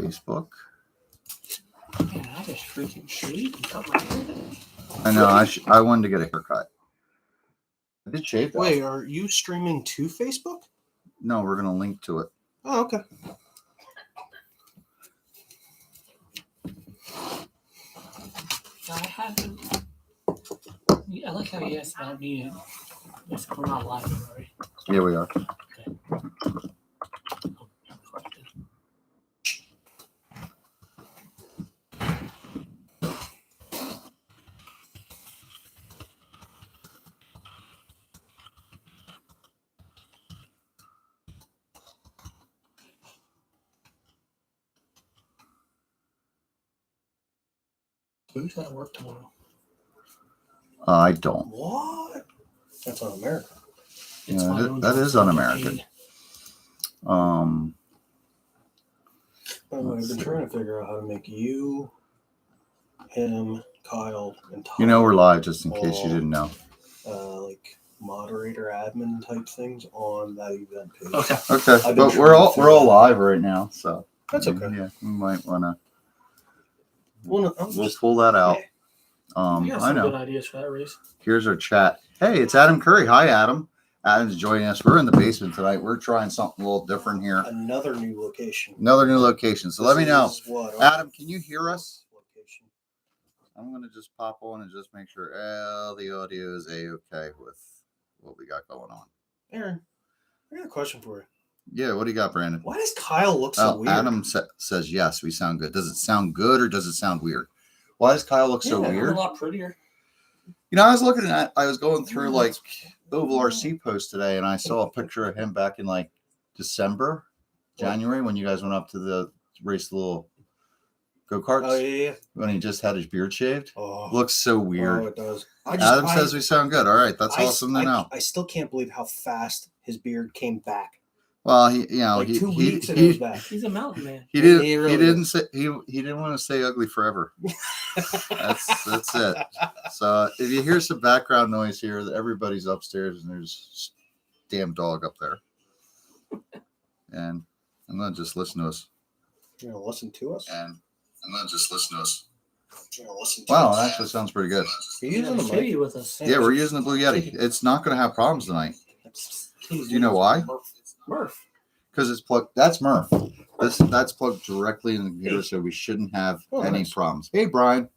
Facebook. Man, I just freaking shaved and cut my hair today. I know. I wanted to get a haircut. I did shave. Though. Wait, are you streaming to Facebook? No, we're gonna link to it. Oh, okay. I haven't. I like how you asked about me. Yes, we're not live, right? Yeah, we are. Okay. Who's at work tomorrow? I don't. What? That's on America. It's Yeah, my own that is job. un-American. By the way, I've been trying to figure out how to make you, him, Kyle, and Tom. You know we're live, just in case you didn't know. Like moderator, admin type things on that event page. Okay. Okay, but we're all live right now, so That's okay. Yeah, we might wanna. We'll Pull that out. You got I some know. good ideas for that, Reese. Here's our chat. Hey, it's Adam Curry. Hi, Adam. Adam's joining us. We're in the basement tonight. We're trying something a little different here. Another new location. Another new location. So let me know. What, Adam, can you hear us? Location. I'm going to just pop on and just make sure the audio is A-okay with what we got going on. Aaron, I got a question for you. Yeah, what do you got, Brandon? Why does Kyle look so weird? Adam says yes, we sound good. Does it sound good or does it sound weird? Why does Kyle look so weird? A lot prettier. You know, I was going through like Oval RC post today, and I saw a picture of him back in like December, January, when you guys went up to the race the little go-karts. Oh, yeah. When he just had his beard shaved. Oh, Looks so weird. Oh, it does. Adam says we sound good. All right, that's awesome to know. I still can't believe how fast his beard came back. Well, he 2 weeks and it was back. He's a mountain man. He didn't want to stay ugly forever. That's it. So if you hear some background noise here, everybody's upstairs and there's a damn dog up there. And then just listen to us. You're gonna listen to us? And then just listen to us. You're gonna listen to Wow, us? it actually sounds pretty good. You're using the mic? Kitty with us. Yeah, we're using the Blue Yeti. It's not going to have problems tonight. Do you know why? Murph. Because it's plugged. That's Murph. That's plugged directly in the computer, so we shouldn't have any problems. Hey, Brian.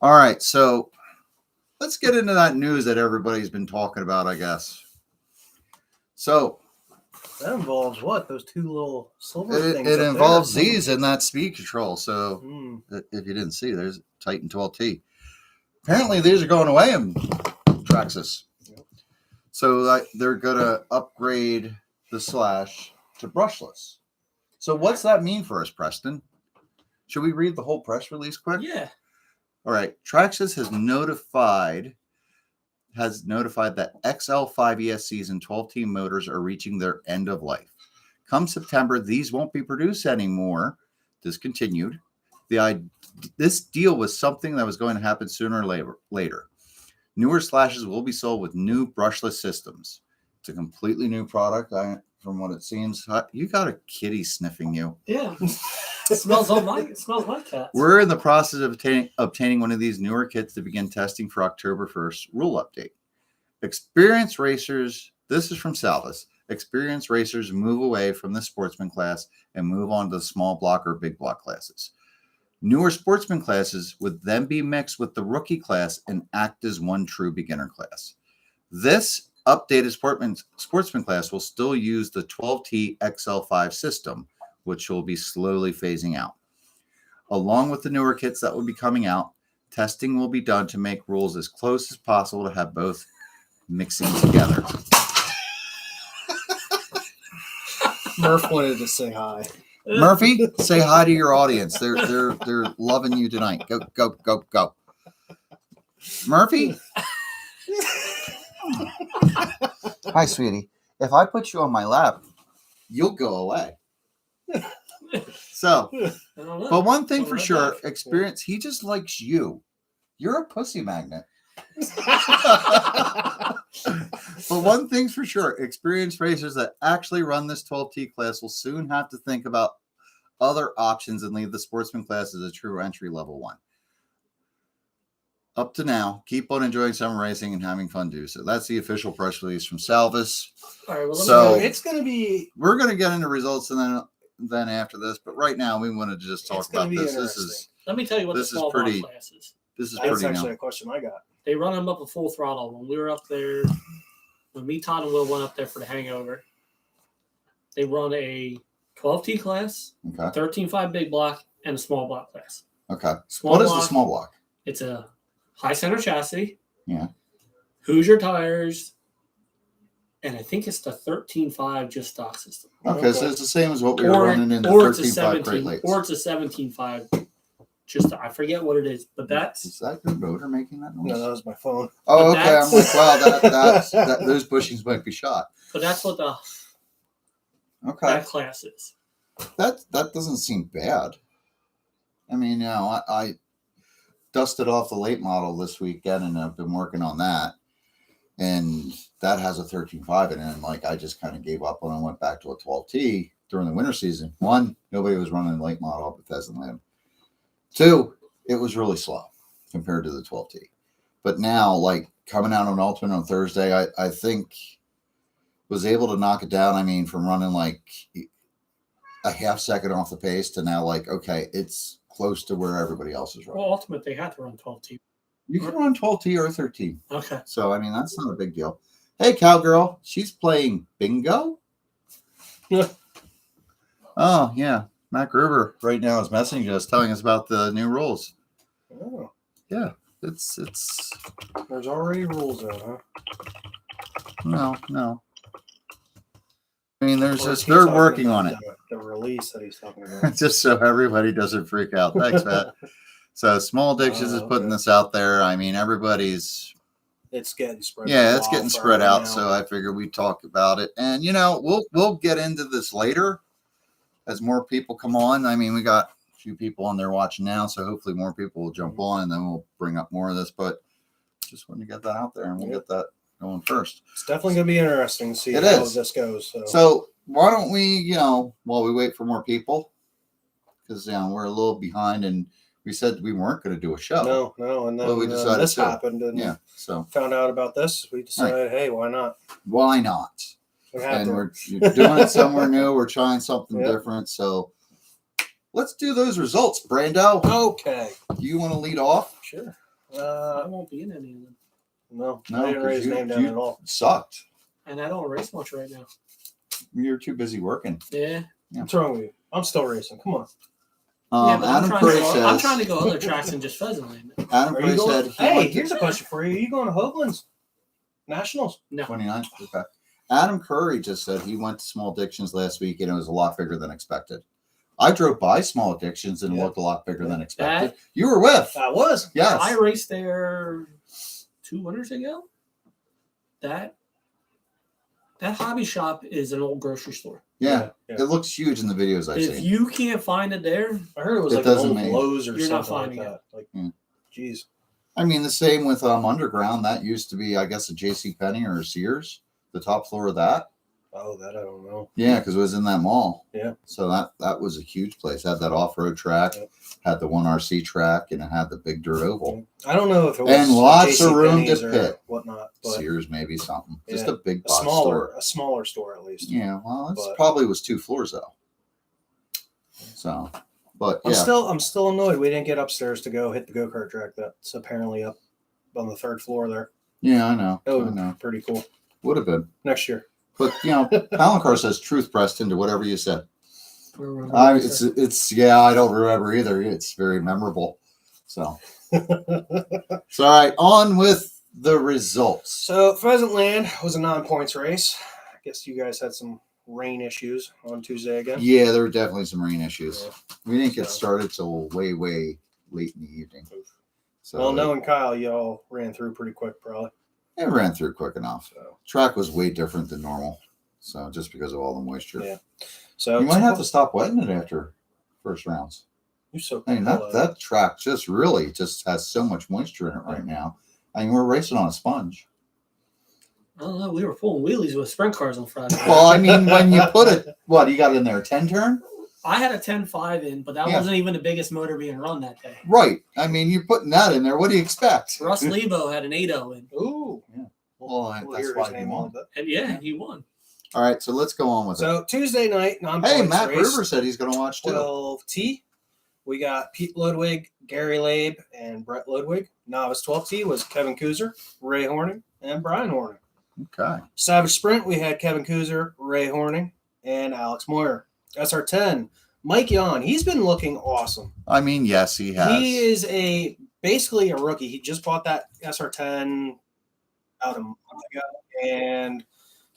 All right, so let's get into that news that everybody's been talking about, I guess. So that involves what? Those two little silver things. It involves these and that speed control. So if you didn't see, there's Titan 12T. Apparently, these are going away in Traxxas. Yep. So they're going to upgrade the Slash to brushless. So what's that mean for us, Preston? Should we read the whole press release quick? Yeah. All right. Traxxas has notified that XL5 ESCs and 12T motors are reaching their end of life. Come September, these won't be produced anymore, discontinued. This deal was something that was going to happen sooner or later. Newer Slashes will be sold with new brushless systems. It's a completely new product. From what it seems, you got a kitty sniffing you. Yeah, it smells like cat. We're in the process of obtaining one of these newer kits to begin testing for October 1st rule update. Experienced racers, this is from Salvas. Experienced racers move away from the sportsman class and move on to the small block or big block classes. Newer sportsman classes would then be mixed with the rookie class and act as one true beginner class. This updated sportsman class will still use the 12T XL5 system, which will be slowly phasing out. Along with the newer kits that will be coming out, testing will be done to make rules as close as possible to have both mixing together. Murph wanted to say hi. Murphy, say hi to your audience. They're loving you tonight. Go. Murphy? Hi, sweetie. If I put you on my lap, you'll go away. So, but one thing for sure, experience, he just likes you. You're a pussy magnet. But one thing's for sure, experienced racers that actually run this 12T class will soon have to think about other options and leave the sportsman class as a true entry level one. Up to now, keep on enjoying summer racing and having fun do so. That's the official press release from Salvas. All right, well, So- it's going to be. We're going to get into results and then after this, but right now we want to just talk It's gonna about be this. interesting. let me tell you what the this is small block pretty- class is. This is That's pretty actually new. a question I got. They run them up at full throttle. When we were up there, when me, Todd, and Will went up there for the hangover, they run a 12T class, Okay. 13.5 big block, and a small block class. Okay. Small What is block, the small block? It's a high center chassis. Yeah. Hoosier tires. And I think it's the 13.5 just stock system. Okay, so it's the same as what we were running in the 13.5 Great Lakes. Or it's a 17.5. Just I forget what it is, but that's Is that your motor making that noise? No, that was my phone. Oh, But okay. I'm like, wow, those bushings might be shot. but that's what the Okay, that class is. that doesn't seem bad. I mean, you know, I dusted off the late model this weekend, and I've been working on that, and that has a 13.5 in it. And like, I just kind of gave up on it and went back to a 12T during the winter season. One, nobody was running the late model up at Pheasant Land. Two, it was really slow compared to the 12T. But now, like coming out on Ultimate on Thursday, I think was able to knock it down. I mean, from running like a half second off the pace to now, like, okay, it's close to where everybody else is running. Well, ultimate they had to run 12T. You can run 12T or 13. Okay. So, I mean, that's not a big deal. Hey, Cowgirl, she's playing bingo? Oh, yeah. Matt Gruber right now is messaging us, telling us about the new rules. Oh, Yeah, it's there's already rules out, huh? no. I mean, there's Or just is he they're talking working about on it, The release that he's talking about. just so everybody doesn't freak out. Thanks, Matt. So, Small Addictions is putting this out there. I mean, everybody's It's getting spread. it's getting wildfire spread right out. now. So I figured we'd talk about it, and you know, we'll get into this later as more people come on. I mean, we got a few people on there watching now, so hopefully more people will jump on, and then we'll bring up more of this. But just wanted to get that out there, and we'll get that going first. It's definitely going to be interesting to see It how is. this goes. So why don't we, you know, while we wait for more people, because you know we're a little behind, and we said we weren't going to do a show. No, and then Well, we decided this to. happened, and Yeah. So found out about this. We decided, hey, why not? why not? We have And to. we're doing it somewhere new. We're trying something Yep. different. So let's do those results. Brando, Okay, do you want to lead off? sure. I won't be in any of them. No, No, I didn't write 'cause his you- name down you- at all. Sucked. And I don't race much right now. You're too busy working. Yeah. What's wrong with you? I'm still racing. Come on. Yeah, but Adam I'm Curry I'm says. trying to go other tracks than just Pheasant Land. Adam Are Curry you going? said he Hey, went to here's a question for you. Are you going to Hoagland's Nationals? No. 29th. Okay. Adam Curry just said he went to Small Addictions last week and it was a lot bigger than expected. I drove by Small Addictions and it Yeah. looked a lot bigger than That- expected. You were with. I was. Yes. I raced there 2 winters ago. That hobby shop is an old grocery store. Yeah. Yeah. It looks huge in the videos I've If seen. you can't find it there, I heard it was It like an doesn't old mean- Lowe's or You're not something like finding that. Like, Hmm. geez. I mean, the same with Underground. That used to be, I guess, a JCPenney or a Sears, the top floor of that. Oh, that I don't know. Yeah, because it was in that mall. Yeah. So that was a huge place. Had that off-road track, Yep. had the 1RC track, and it had the big dirt oval. I don't know if it was And lots of room to JCPenney's or pit. whatnot, but Sears, maybe something. Just Yeah. a big a box store. smaller store at least. Yeah, well, it But- probably was 2 floors though. So, but I'm yeah, still annoyed we didn't get upstairs to go hit the go-kart track that's apparently up on the 3rd floor there. yeah, I know, That I would be know. pretty cool. Would have been, Next year. but you know, Palancar says truth pressed into whatever you said. I It's yeah, I don't remember either. It's very memorable. So, so all right, on with the results. So Pheasant Land was a non-points race. I guess you guys had some rain issues on Tuesday again. Yeah, there were definitely some rain issues. Yeah. We didn't get So- started till way late in the evening. So Well, knowing Kyle, y'all ran through pretty quick, probably. it ran through quick enough. So, Track was way different than normal. So just because of all the moisture. Yeah. so You might have to stop wetting it after first rounds. You're so I mean, that track just really just has so much moisture in it right now. I mean, we're racing on a sponge. I don't know. We were pulling wheelies with sprint cars on Friday. Well, I mean, when you put it, what, you got in there, a 10 turn? I had a 10.5 in, but that Yeah. wasn't even the biggest motor being run that day. Right. I mean, you're putting that in there. What do you expect? Russ Lebo had an 8.0 in. Ooh. Yeah. We'll That's hear why his he name won. on it. And yeah, he won. All right, so let's go on with it. So Tuesday night, Hey, non-points Matt race, River said he's going to watch too. 12T. We got Pete Ludwig, Gary Labe, and Brett Ludwig. Novice 12T was Kevin Kuzer, Ray Horning, and Brian Horning. Okay. Savage Sprint, we had Kevin Kuzer, Ray Horning, and Alex Moyer. SR10, Mike Yon. He's been looking awesome. I mean, yes, he has. He is basically a rookie. He just bought that SR10 out a month ago, and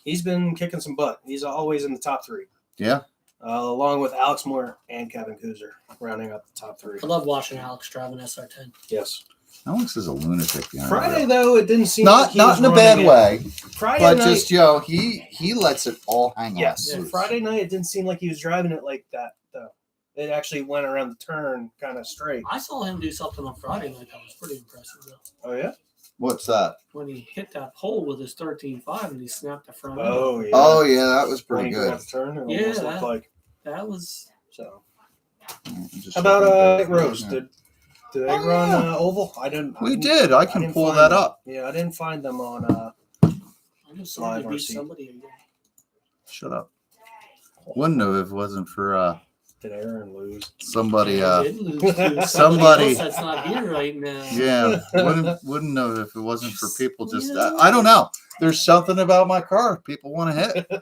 he's been kicking some butt. He's always in the top 3. Yeah. Along with Alex Moore and Kevin Kuzer, rounding up the top 3. I love watching Alex drive an SR10. Yes. Alex is a lunatic behind Friday, the wheel. though, it didn't seem Not like he was in a running bad it. way, Friday but night, just he lets it all hang yes. on. Yeah, Friday night, it didn't seem like he was driving it like that, though. It actually went around the turn kind of straight. I saw him do something on Friday night that was pretty impressive, though. Oh, yeah? What's that? When he hit that pole with his 13.5 and he snapped the front end. Oh, yeah. Oh yeah, that was When pretty he good. got the turn, it Yeah, almost looked like. That was... So. Just How about checking Rose? yeah. Did they Oh, run yeah. Oval? I didn't. We did. I can didn't pull find that them. up. Yeah, I didn't find them on. I knew somebody Live beat RC. somebody again. Shut up. Wouldn't have if it wasn't for Did Aaron lose? somebody. Yeah, he did lose to somebody- else that's not here right now. Yeah, wouldn't have if it wasn't for people just. Yeah. I don't know. There's something about my car people want to hit. I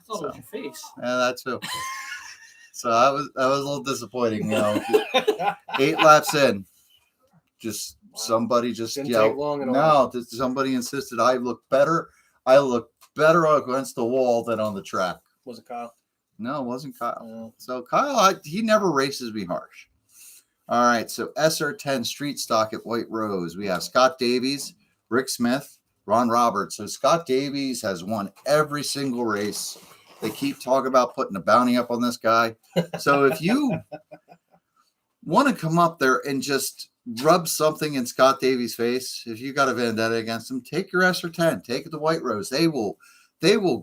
thought it was your face. Yeah, that too. So that was a little disappointing. 8 laps in, just somebody just Didn't yelled. take long at all. No, somebody insisted I look better. I look better against the wall than on the track. Was it Kyle? No, it wasn't Kyle. Oh. So Kyle, he never races me harsh. All right, so SR10 Street Stock at White Rose. We have Scott Davies, Rick Smith, Ron Roberts. So Scott Davies has won every single race. They keep talking about putting a bounty up on this guy. So if you want to come up there and just rub something in Scott Davies' face, if you got a vendetta against him, take your SR10, take it to White Rose. They will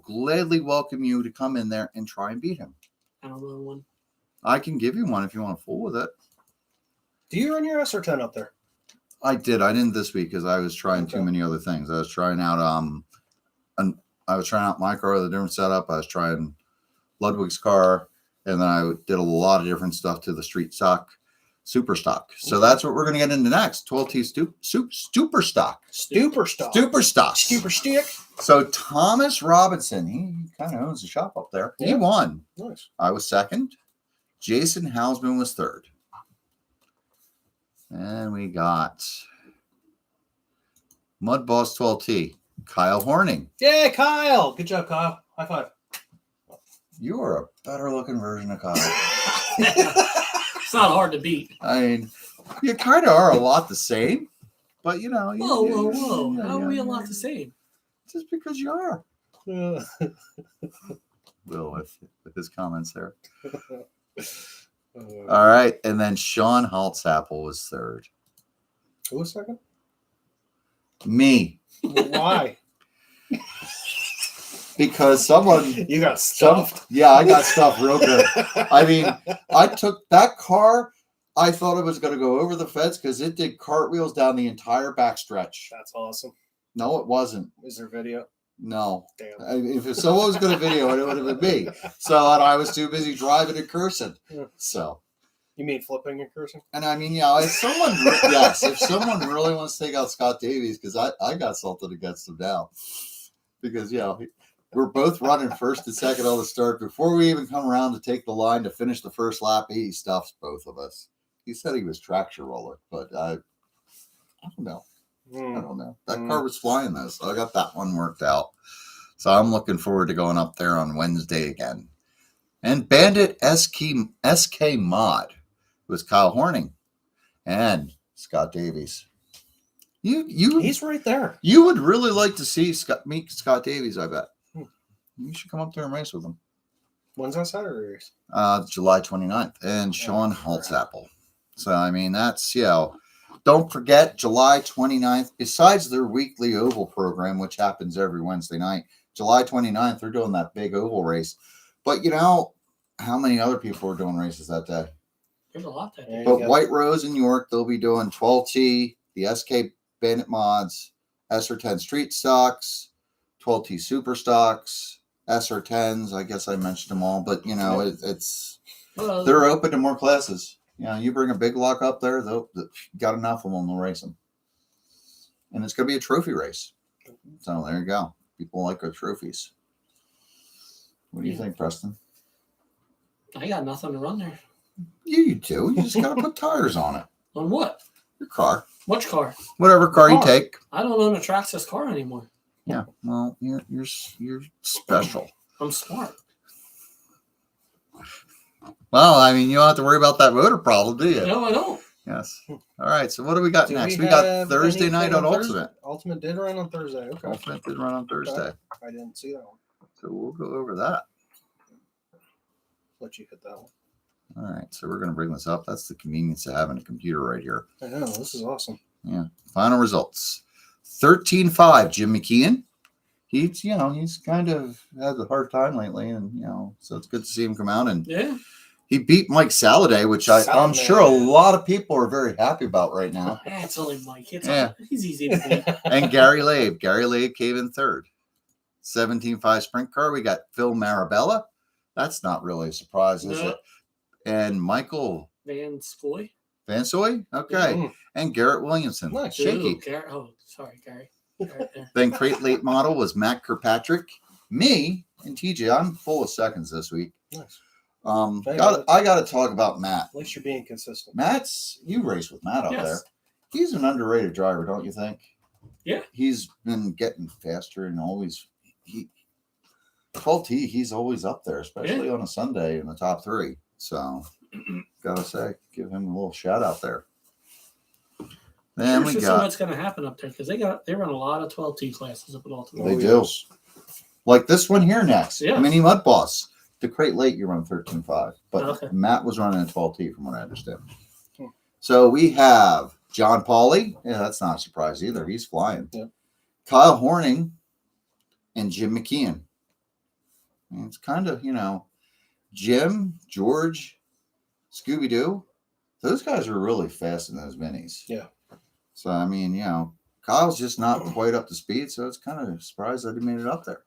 gladly welcome you to come in there and try and beat him. I don't know one. I can give you one if you want to fool with it. Do you run your SR10 up there? I did. I didn't this week because I was trying too Okay. many other things. I was trying out I was trying out my car with a different setup. I was trying Ludwig's car, and then I did a lot of different stuff to the street stock, super stock. So that's what we're going to get into next. 12T super stock. Stupor stock. Super stock. Stupor stick. So Thomas Robinson, he kind of owns the shop up there. He Yeah. won. Nice. I was second. Jason Hausman was third. And we got Mudboss 12T, Kyle Horning. Yeah, Kyle. Good job, Kyle. High five. You are a better looking version of Kyle. It's not hard to beat. I mean, you kind of are a lot the same, but you know. Whoa. How are we a lot the same? Just because you are. Uh, Will with his comments there. All right. And then Sean Holtzapple was third. Who was second? Me. Why? Because someone. You got stuffed. Yeah, I got stuffed real good. I mean, I took that car. I thought it was going to go over the fence because it did cartwheels down the entire backstretch. That's awesome. No, it wasn't. Is there video? No. Damn. If someone was going to video it, it would have been me. So, and I was too busy driving and cursing. Yeah. So, You mean flipping and cursing? and I mean, yeah, if someone really wants to take out Scott Davies, because I got something against him now. Because, we're both running first and second on the start. Before we even come around to take the line to finish the first lap, he stuffs both of us. He said he was traction roller, but I don't know. I don't know. That car was flying though, so I got that one worked out. So I'm looking forward to going up there on Wednesday again. And Bandit SK Mod was Kyle Horning and Scott Davies. He's right there. You would really like to meet Scott Davies, I bet. You should come up there and race with him. When's that Saturday race? July 29th. And Sean Holtzapple. So, I mean, that's, don't forget July 29th, besides their weekly oval program, which happens every Wednesday night, July 29th, they're doing that big oval race. But, how many other people were doing races that day? There's a lot that Yeah. day. But got- White Rose in York, they'll be doing 12T, the SK Bandit mods, SR10 Street Stocks, 12T Super Stocks, SR10s. I guess I mentioned them all, but you know, it's Well, they're open to more classes. You know, you bring a big lock up there, they'll got enough of them, they'll race them. And it's going to be a trophy race. So there you go. People like our trophies. What do you Yeah. think, Preston? I got nothing to run there. You do. You just got to put tires on it. On what? Your car. Which car? Whatever car you Car. take. I don't own a Traxxas car anymore. Yeah. Well, you're special. I'm smart. Well, I mean, you don't have to worry about that motor problem, do you? No, I don't. Yes. All right. So what do we got Do next? We got have Thursday night anything on Thursday? Ultimate. Ultimate did run on Thursday. Okay. Ultimate did run on Thursday. I didn't see that one. So we'll go over that. Let you hit that one. All right. So we're going to bring this up. That's the convenience of having a computer right here. I know. This is awesome. Yeah. Final results. 13-5, Jim McKeon. He's kind of had a hard time lately, and so it's good to see him come out, and Yeah. he beat Mike Saladay, which I'm Saladay. sure a lot of people are very happy about right now. It's only Mike. Yeah. He's easy to beat. And Gary Labe. Gary Labe came in third. 17-5 sprint car. We got Phil Marabella. That's not really a surprise, is No. it? And Michael Van Scoy. Vansoy. Okay. Mm. And Garrett Williamson. Nice. Shaky. Ooh, Gary. Oh, sorry, Gary. Right there. Then crate late model was Matt Kirkpatrick. Me and TJ. I'm full of seconds this week. Nice. I got to talk about Matt. At least you're being consistent. You race with Matt out Yes. there. He's an underrated driver, don't you think? Yeah. He's been getting faster and always 12T, he's always up there, especially on a Sunday in the top three. So gotta say, give him a little shout out there. Then we Here's got what's going to happen up there because they run a lot of 12T classes up at Ultimate. They do. Like this one here next. Yeah. Mini Mudboss. The crate late you run 13.5. But Okay. Matt was running a 12T from what I understand. Hmm. So we have John Pauly. Yeah, that's not a surprise either. He's flying. Yep. Kyle Horning and Jim McKeon. And it's kind of, Jim, George, Scooby-Doo. Those guys are really fast in those minis. Yeah. So, I mean, Kyle's just not quite up to speed, so it's kind of a surprise that he made it up there.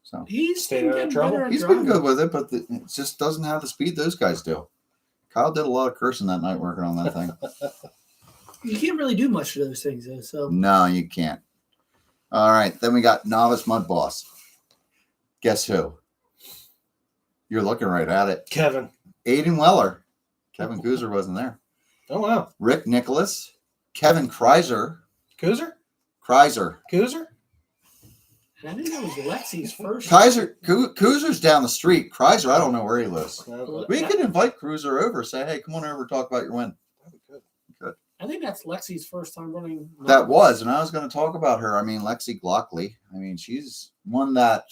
So He's Stay been out of getting trouble. better at he's been driving. good with it, but it just doesn't have the speed those guys do. Kyle did a lot of cursing that night working on that thing. You can't really do much of those things, though. So No, you can't. All right, then we got Novice Mudboss. Guess who? You're looking right at it. Kevin. Aiden Weller. Kevin Kuzer wasn't there. Oh, wow. Rick Nicholas. Kevin Kreiser. Kuzer? Kreiser. I think that was Lexi's first. Kuzer's down the street. Kreiser, I don't know where he lives. No, We could invite Cruiser over. Say, hey, come on over and talk about your win. that'd be good. I think that's Lexi's first time running. That was, and I was going to talk about her. I mean, Lexi Glockley. I mean, she's won that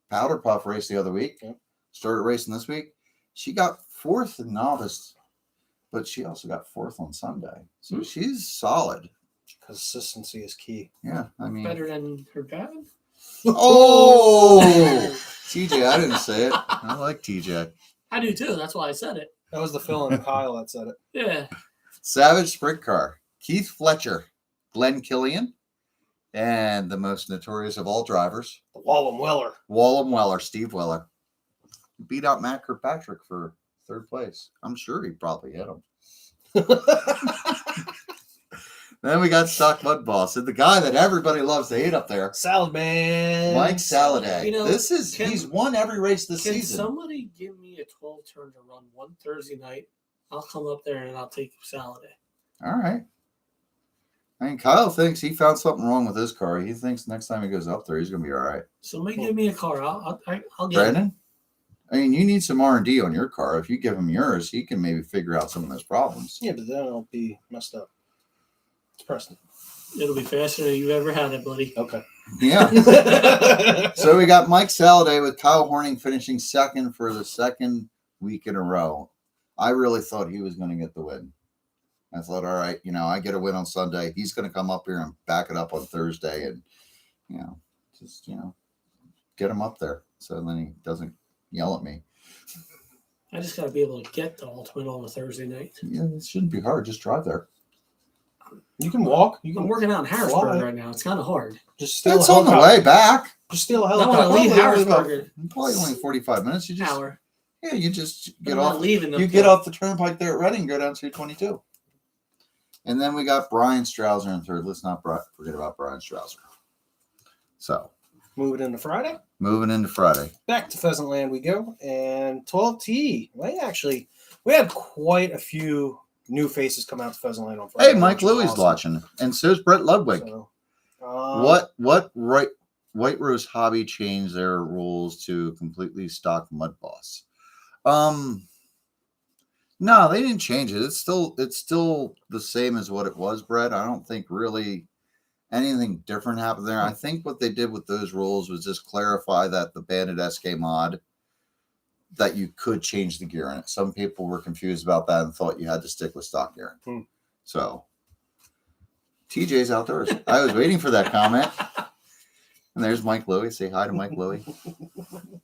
powder puff race the other week. Yep. Started racing this week. She got fourth in novice, but she also got fourth on Sunday. So she's solid. Consistency is key. Yeah, I mean, better than her dad. oh, TJ, I didn't say it. I like TJ. I do too. That's why I said it. That was the Phil and Kyle that said it. Yeah. Savage Sprint Car, Keith Fletcher, Glenn Killian, and the most notorious of all drivers, The Wallem Weller. Wallem Weller, Steve Weller. Beat out Matt Kirkpatrick for third place. I'm sure he probably hit him. Then we got Stock Mudboss, and the guy that everybody loves to hate up there, Salad Man. Mike Saladay. You know, He's won every race this Can season. somebody give me a 12 turn to run one Thursday night? I'll come up there and I'll take Saladay. All right. I mean, Kyle thinks he found something wrong with his car. He thinks next time he goes up there, he's going to be all right. Somebody give me a car. I'll get it. Brandon, I mean, you need some R&D on your car. If you give him yours, he can maybe figure out some of those problems. Yeah, but then it'll be messed up. It's Preston. It'll be faster than you've ever had it, buddy. Okay. Yeah. So we got Mike Saladay with Kyle Horning finishing second for the second week in a row. I really thought he was going to get the win. I thought, all right, I get a win on Sunday. He's going to come up here and back it up on Thursday and, just, get him up there. So then he doesn't yell at me. I just got to be able to get the Ultimate on a Thursday night. Yeah, it shouldn't be hard. Just drive there. You can walk. You I'm can working out in Harrisburg fly. right now. It's kind of hard. just steal It's a on the helicopter. way back. Just steal a I want to helicopter. leave Probably only about- Harrisburg Probably only 45 minutes. You an just hour. yeah, you just I'm get not off. leaving. You get off the turnpike there at Reading and go down 222. And then we got Brian Strouser in third. Let's not forget about Brian Strouser. So Moving into Friday. moving into Friday. Back to Pheasant Land we go. And 12T. We had quite a few new faces come out to Pheasant Land on Friday. Hey, Mike which was Louie's awesome. watching, and so's Brett Ludwig. So, What White Rose Hobby changed their rules to completely stock Mudboss? No, they didn't change it. It's still the same as what it was, Brett. I don't think really anything different happened there. I think what they did with those rules was just clarify that the Bandit SK mod, that you could change the gear in it. Some people were confused about that and thought you had to stick with stock gear. So TJ's outdoors. I was waiting for that comment. And there's Mike Louie. Say hi to Mike Louie.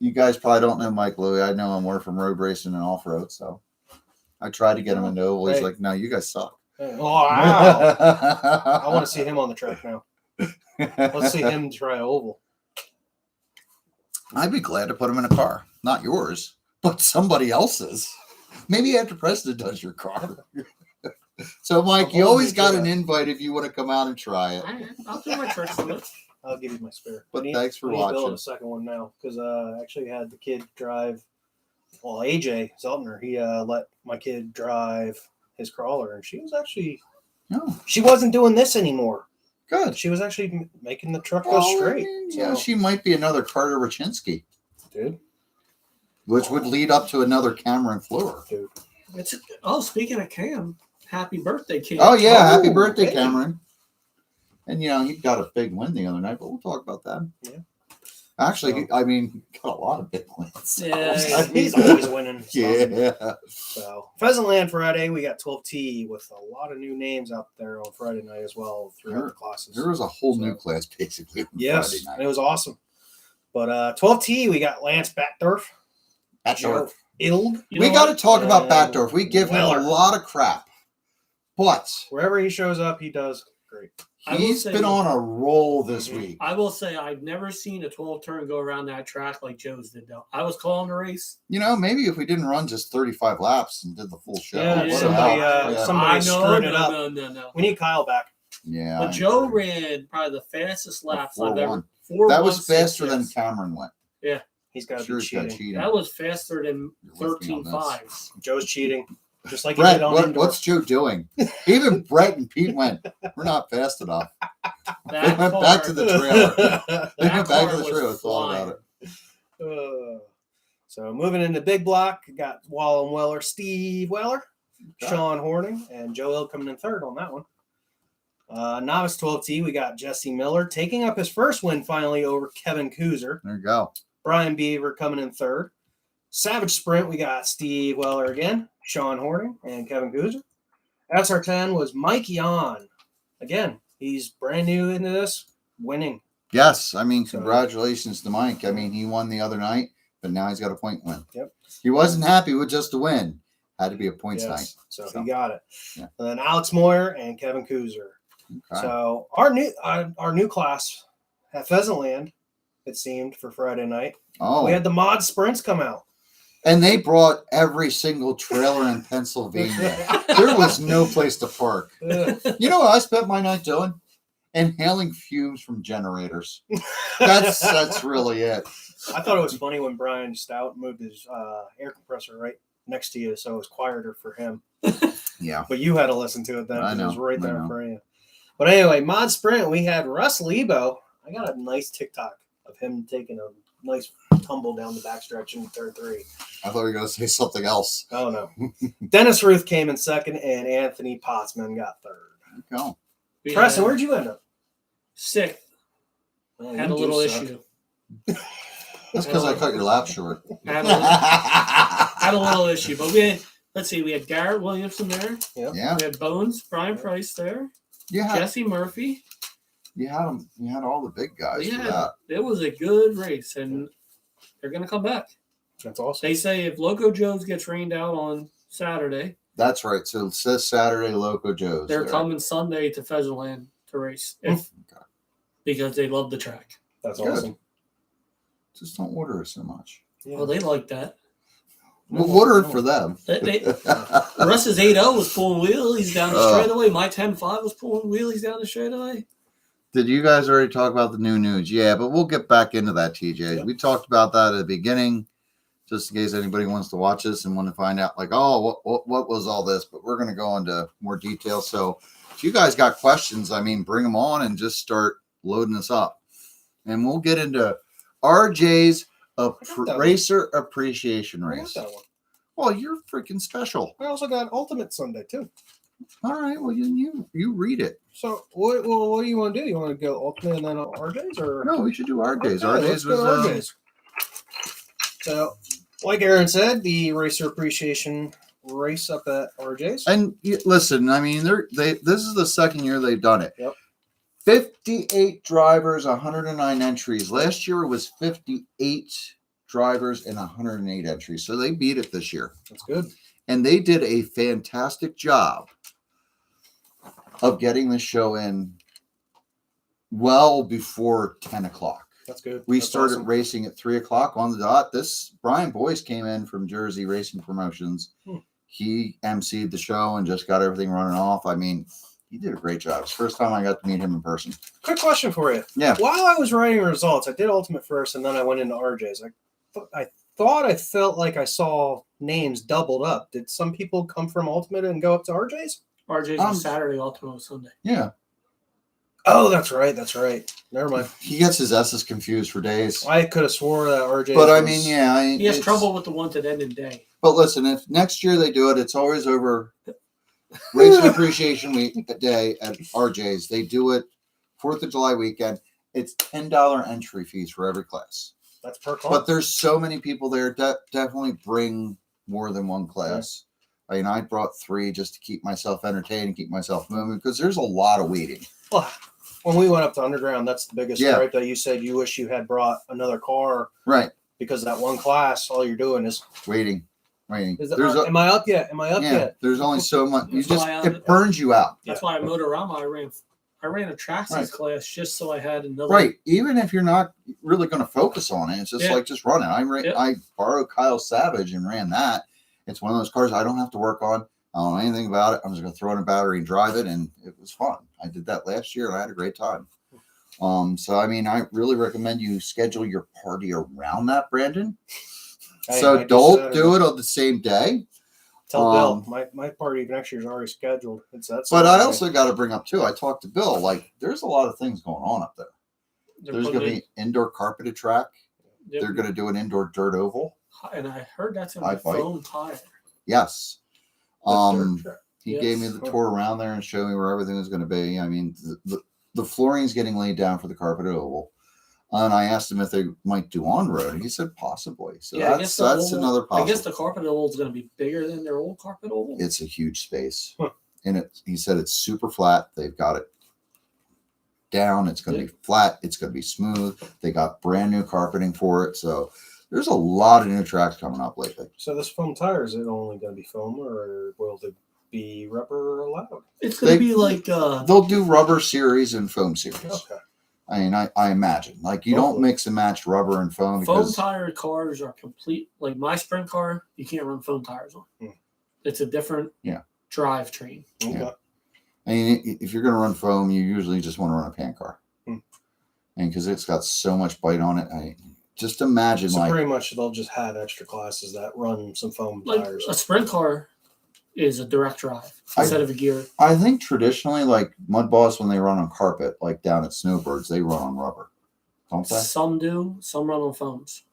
You guys probably don't know Mike Louie. I know him more from road racing and off-road. So I tried to get him into oval. He's Hey. like, no, you guys suck. Oh, wow. I want to see him on the track now. Let's see him try oval. I'd be glad to put him in a car. Not yours, but somebody else's. Maybe after Preston does your car. So, Mike, you always got an invite if you want to come out and try it. I'll do my tricks with it. I'll give you my spare. But We thanks for we need Bill in watching. a second one now because I actually had the kid drive. Well, AJ Zeltner, he let my kid drive his crawler, and she was actually Oh, she wasn't doing this anymore. good. She was actually making the truck go Well, I straight. mean, So, yeah, she might be another Carter Rachinsky, dude, which would lead up to another Cameron Fluor. dude. Speaking of Cam, happy birthday, Cam. Oh, yeah. Happy Oh, birthday, hey. Cameron. And, he got a big win the other night, but we'll talk about that. Yeah. Actually, I mean, got a lot of big wins. Yeah, He's always winning. Yeah. So Pheasant Land Friday, we got 12T with a lot of new names out there on Friday night as well throughout the classes. There was a whole new class basically on Yes, Friday night. it was awesome. But 12T, we got Lance Batdorf, Joe Batdorf. Ild. We got to talk about Batdorf. We give him Weller. a lot of crap, but Wherever he shows up, he does great. I will he's say- been on a roll this week. I will say I've never seen a 12 turn go around that track like Joe's did. Though I was calling the race. Maybe if we didn't run just 35 laps and did the full show. Yeah, what the somebody, hell? Yeah. somebody I know, screwed it up. No. We need Kyle back. Yeah, But I Joe agree. ran probably the fastest laps A I've ever. 4-1. That was 4-1-6-6. faster than Cameron went. He's got to Sure, be he's got cheating. cheating. That was faster than You're with me on 13 this. fives. Joe's cheating, just like he Brett, did on indoor. what's Joe doing? Even Brett and Pete went, we're not fast enough. They That went car, back to the trailer. They that went back car to the was trailer. It's all about flying. it. So moving into big block, got Wall and Weller, Steve Weller, Okay. Sean Horning, and Joe Hill coming in third on that one. Novice 12T, we got Jesse Miller taking up his first win finally over Kevin Kuzer. There you go. Brian Beaver coming in third. Savage Sprint, we got Steve Weller again, Sean Horning, and Kevin Kuzer. SR10 was Mike Yon. Again, he's brand new into this, winning. Yes, I mean, So- congratulations to Mike. I mean, he won the other night, but now he's got a point win. Yep. He wasn't happy with just a win. Had to be a points Yes, so So, he got it. yeah. And then Alex Moyer and Kevin Kuzer. night. Okay. So our new class at Pheasant Land, it seemed, for Friday night. Oh, We had the mod sprints come out. and they brought every single trailer in Pennsylvania. There was no place to park. Ugh. You know what I spent my night doing? Inhaling fumes from generators. That's really it. I thought it was funny when Brian Stout moved his air compressor right next to you, so it was quieter for him. Yeah. But you had to listen to it then I because it was know, right I there know. in front of you. But anyway, mod sprint, we had Russ Lebo. I got a nice TikTok of him taking a nice tumble down the backstretch in third three. I thought you were going to say something else. Oh no. Dennis Ruth came in second, and Anthony Pottsman got third. Go. We Preston, had where'd you end up? sixth. Man, Had you a do little suck. issue. That's because I cut your lap short. Had a little issue, but we had Garrett Williamson there. Yeah. We had Bones, Brian Price there. You had Jesse Murphy. you had them. You had all the big guys for Yeah, that. it was a good race, and they're gonna come back. That's awesome. They say if Loco Joe's gets rained out on Saturday, That's right. So it says Saturday, Loco Joe's. they're there. coming Sunday to Pheasantland to race because they love the track. That's Good. awesome. Just don't order it so much. Yeah. Well, they like that. We'll order it for them. Russ's 8.0 was pulling wheelies down the Oh. straightaway. My 10.5 was pulling wheelies down the straightaway. Did you guys already talk about the new news? Yeah, but we'll get back into that, TJ. Yep. We talked about that at the beginning, just in case anybody wants to watch this and want to find out, like, oh, what was all this? But we're going to go into more detail. So if you guys got questions, I mean, bring them on and just start loading this up. And we'll get into RJ's Racer Appreciation I got Race. that one. Well, you're freaking special. I also got Ultimate Sunday too. All right. Well, you read it. So what do you want to do? You want to go Ultimate and then RJ's, or No, we should do RJ's. Okay, RJ's let's go was to RJ's. So, like Aaron said, the Racer Appreciation Race up at RJ's. and listen, I mean, this is the second year they've done it. Yep. 58 drivers, 109 entries. Last year it was 58 drivers and 108 entries. So they beat it this year. That's good. And they did a fantastic job of getting the show in well before 10 o'clock. That's good. We That's started awesome. racing at 3 o'clock on the dot. This Brian Boyce came in from Jersey Racing Promotions. He emceed the show and just got everything running off. I mean, he did a great job. It's the first time I got to meet him in person. Quick question for you. Yeah. While I was writing results, I did Ultimate first, and then I went into RJ's. I thought I felt like I saw names doubled up. Did some people come from Ultimate and go up to RJ's? RJ's was Saturday, Ultimate was Sunday. Yeah. Oh, that's right. That's right. Never mind. He gets his S's confused for days. I could have swore that RJ's. But I was- mean, yeah. He has trouble with the one to end in day. But listen, if next year they do it, it's always over Racer Appreciation Week day at RJ's. They do it 4th of July weekend. It's $10 entry fees for every class. That's per car. But there's so many people there. Definitely bring more than one class. I mean, I brought 3 just to keep myself entertained and keep myself moving because there's a lot of weeding. Well, when we went up to Underground, that's the biggest Yeah. gripe that you said you wish you had brought another car Right. because that one class, all you're doing is. Waiting. Am I up yet? Am I up yet? There's only so much. That's why It burns you out. That's why at Motorama I ran a Traxxas class just so I had another. Right. Even if you're not really going to focus on it, it's just like just run it. I borrowed Kyle Savage and ran that. It's one of those cars I don't have to work on. I don't know anything about it. I'm just going to throw in a battery and drive it, and it was fun. I did that last year, and I had a great time. So I mean, I really recommend you schedule your party around that, Brandon. So don't do it on the same day. Tell Bill, my party next year is already scheduled. But I also got to bring up too. I talked to Bill. Like, there's a lot of things going on up there. There's going to be indoor carpeted track. Yep. They're going to do an indoor dirt oval. And I heard that's going to be foam tire. Yes. He Yes. gave me the tour around there and showed me where everything was going to be. I mean, the flooring's getting laid down for the carpeted oval. And I asked him if they might do on road. He said possibly. So that's another possibility. I guess the carpet oval is going to be bigger than their old carpet oval. It's a huge space. And he said it's super flat. They've got it down. It's going to be flat. It's going to be smooth. They got brand new carpeting for it. So there's a lot of new tracks coming up lately. So this foam tire, is it only going to be foam, or will it be rubber allowed? It's going to be like they'll do rubber series and foam series. Okay. I mean, I imagine like you don't mix and match rubber and foam. Foam tire cars are complete. Like my sprint car, you can't run foam tires on. It's a different drivetrain. Okay. Yeah. I mean, if you're going to run foam, you usually just want to run a pan car, and because it's got so much bite on it, I just imagine so pretty much they'll just have extra classes that run some foam tires. A sprint car is a direct drive instead of a gear. I think traditionally, like Mudboss, when they run on carpet, like down at Snowbirds, they run on rubber. Don't they? Some do. Some run on foams.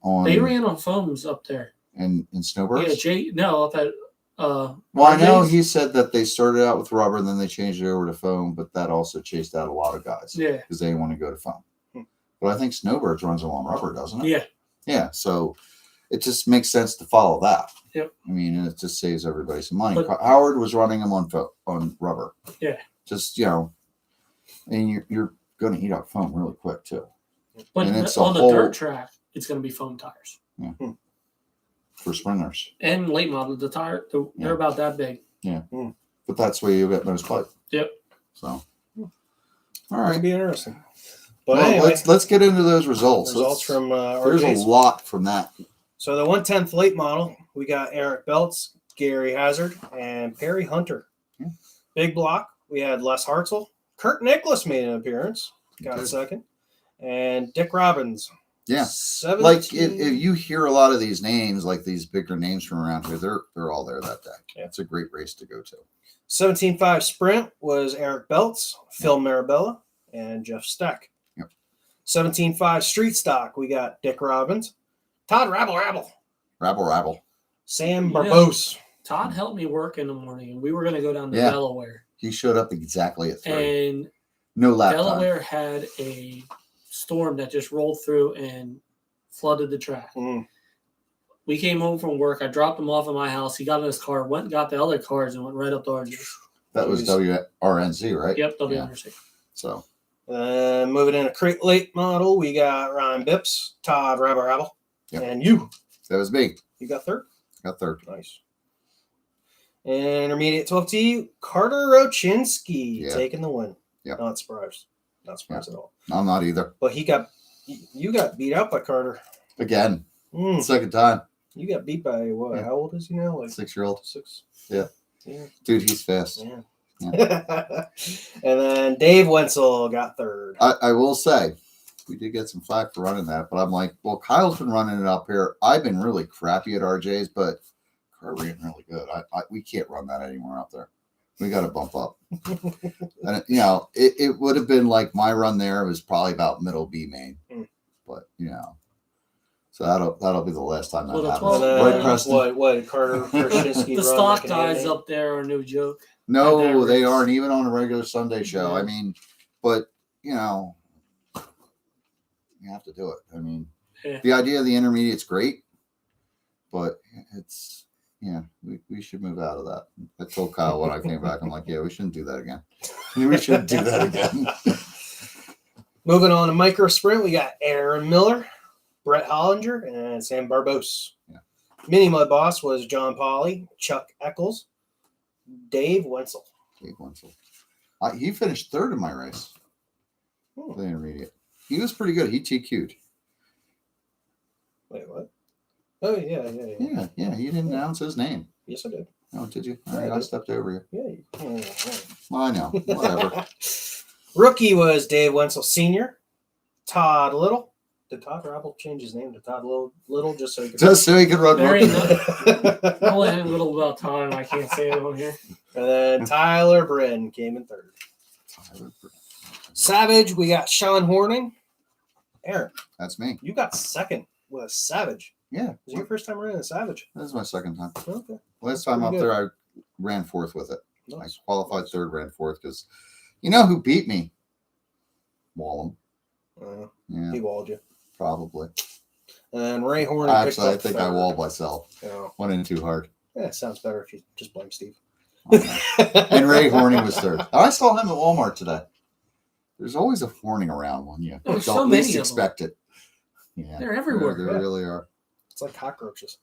On they ran on foams up there. In Snowbirds? Yeah, up at well, I know he said that they started out with rubber and then they changed it over to foam, but that also chased out a lot of guys. Yeah. Because they didn't want to go to foam. But I think Snowbirds runs on rubber, doesn't it? Yeah. Yeah. So it just makes sense to follow that. Yep. I mean, and it just saves everybody some money. But Howard was running them on rubber. Yeah. Just, and you're going to eat up foam really quick too. But and it's on the dirt track, it's going to be foam tires. Yeah. for sprinters. And late model, they're Yeah. about that big. But that's where you get most pipe. Yep. So, all That'd right. be interesting. But Well, anyway, let's get into those results. results from There's RJ's. a lot from that. So the 1/10 late model, we got Eric Belts, Gary Hazard, and Perry Hunter. Yeah. Big block, we had Les Hartzell. Kurt Nicholas made an appearance, got Okay. a second. And Dick Robbins. Yeah. 17. Like if you hear a lot of these names, like these bigger names from around here, they're all there that day. Yeah. It's a great race to go to. 17.5 sprint was Eric Belts, Phil Marabella, and Jeff Steck. Yep. 17.5 street stock, we got Dick Robbins, Todd Rabble. Sam Yeah. Barbose. Todd helped me work in the morning, and we were going to go down to Yeah. Delaware. He showed up exactly at 3. And No lap time. Delaware had a storm that just rolled through and flooded the track. Mm. We came home from work. I dropped him off at my house. He got in his car, went and got the other cars, and went right up to RJ's. That was WRNZ, right? Yep, WRC. So Moving in a crate late model, we got Ryan Bips, Todd Rabble, Yep. and you. that was me. You got third? Got third. Nice. Intermediate 12T, Carter Rochinski Yeah. taking the win. Yep. Not surprised. Not surprised at all. I'm not either. But you got beat out by Carter. Again, Mm. second time. You got beat by what? Yeah. How old is he now? Like 6-year-old. 6. Yeah. Yeah. Dude, he's fast. Yeah. And then Dave Wenzel got third. I will say, we did get some flack for running that, but I'm like, well, Kyle's been running it up here. I've been really crappy at RJ's, but Car ran really good. We can't run that anymore up there. We got to bump up. And it would have been like my run there was probably about middle B main, Mm. but so that'll be the last time that Well, the happens. 12 Right, Preston? What did Carter Rochinski The run stock like an guys anime? up there are no joke. No, At they that aren't race. even on a regular Sunday show. Yeah. I mean, but you have to do it. I mean, Yeah. the idea of the intermediate's great, but it's we should move out of that. I told Kyle when I came back, I'm like, yeah, we shouldn't do that again. We shouldn't do that again. Moving on to micro sprint, we got Aaron Miller, Brett Hollinger, and Sam Barbose. Yeah. Mini Mud Boss was John Pauly, Chuck Eccles, Dave Wenzel. Dave Wenzel. He finished third in my race. Hmm. The intermediate. He was pretty good. He TQ'd. Wait, what? Oh, yeah. Yeah. He didn't announce his name. Yes, I did. Oh, did you? All Yeah, right, I I did. stepped over you. Yeah. Well, I know. Whatever. Rookie was Dave Wenzel Sr., Todd Little. Did Todd Rabble change his name to Todd Little just so he could... Just so he could run Very more. I only had a little about time. I can't say it on here. And then Tyler Brin came in third. Savage, we got Sean Horning. Aaron, That's me. you got second with Savage. Yeah. Was it your first time running a Savage? This is my second time. Okay. Last time up Pretty there, I ran fourth with it. Nice. I qualified third, ran fourth because you know who beat me? Wallem. Yeah, He walled you. probably. And Ray Horning. Actually, I picked up think I third. walled myself. Yeah. Went in too hard. Yeah, it sounds better if you just blame Steve. And Ray Horning was third. I saw him at Walmart today. There's always a Horning around when you There's don't so least many of expect it. Yeah, They're everywhere. They Yeah. really are. It's like cockroaches.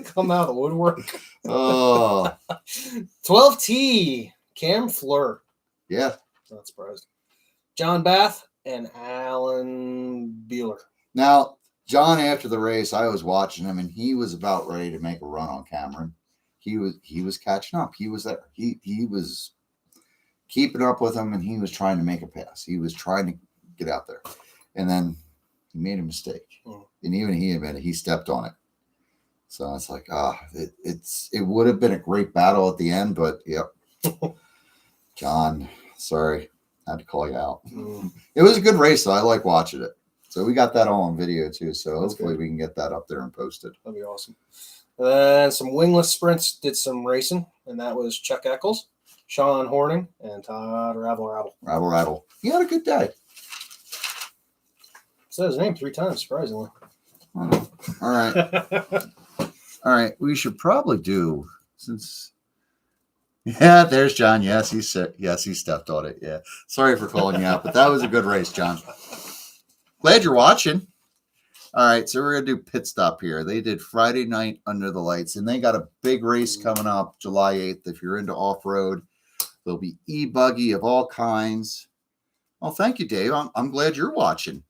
Come out of the woodwork. Oh, 12T, Cam Fleur. yeah. Not surprised. John Bath and Alan Beeler. Now, John, after the race, I was watching him, and he was about ready to make a run on Cameron. He was catching up. He was there. He was keeping up with him, and he was trying to make a pass. He was trying to get out there, and then he made a mistake. And even he admitted he stepped on it. So it's like, it would have been a great battle at the end, but yep. John, sorry, had to call you out. It was a good race, though. I like watching it. So we got that all on video too. So That's hopefully good. we can get that up there and posted. That'd be awesome. Then some wingless sprints did some racing, and that was Chuck Eccles, Sean Horning, and Todd Rabble. Rattle. He had a good day. Said his name 3 times, surprisingly. All right. All right. We should probably do since. Yeah, there's John. Yes, he stepped on it. Yeah. Sorry for calling you out, but that was a good race, John. Glad you're watching. All right, so we're gonna do pit stop here. They did Friday night under the lights, and they got a big race coming up July 8th. If you're into off-road, there'll be e-buggy of all kinds. Oh, thank you, Dave. I'm glad you're watching.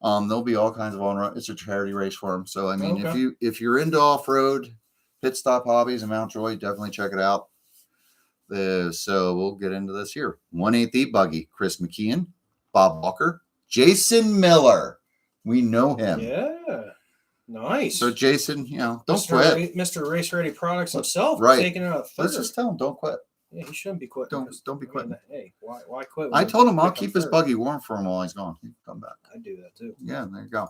There'll be all kinds of on-road. It's a charity race for them. So I mean, if you're into off-road, pit stop hobbies and Mountjoy, definitely check it out. So we'll get into this here. 1/8 e-buggy, Chris McKeon, Bob Walker, Jason Miller. We know him. Yeah. Nice. So Jason, don't Mr. quit. Mr. Race Ready Products himself, Right. Taking it out third. Let's just tell him, don't quit. Yeah, he shouldn't be quitting. Don't be quitting. Hey, why quit? I told him I'll keep his third? buggy warm for him while he's gone. He'll come back. I'd do that too. Yeah, there you go.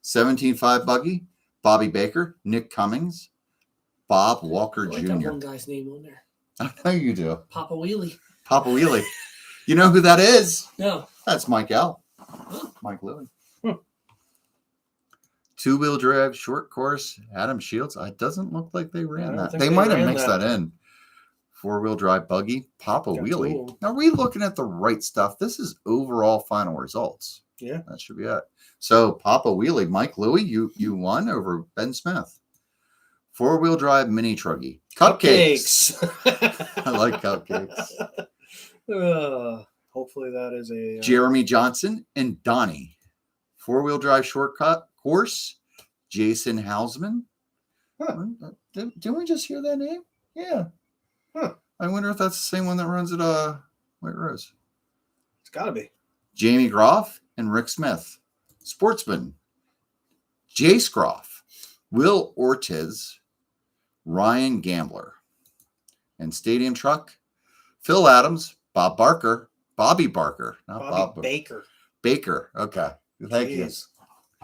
17.5 buggy, Bobby Baker, Nick Cummings, Bob Walker I like Jr. that one guy's name on there. I know you do. Papa Wheelie. Papa Wheelie. You know who that is? No. That's Mike L. Huh. Mike Lilly. Two-wheel drive, short course, Adam Shields. It doesn't look like they I ran don't that. think They they might have ran mixed that. that in. Four-wheel drive buggy, Papa Got Wheelie. two of 'em. Are we looking at the right stuff? This is overall final results. Yeah. That should be it. So Papa Wheelie, Mike Louie, you won over Ben Smith. Four-wheel drive mini truggy. Cupcakes. I like cupcakes. Hopefully that is a Jeremy Johnson and Donnie. Four-wheel drive shortcut course. Jason Hausman. Huh. Didn't we just hear that name? Yeah. Huh. I wonder if that's the same one that runs at White Rose. It's got to be. Jamie Groff and Rick Smith. Sportsman. Jace Groff. Will Ortiz. Ryan Gambler. And Stadium Truck. Phil Adams. Bob Barker. Bobby Barker. Not Bobby Bob. Baker. Baker. Okay. Thank you. Jeez.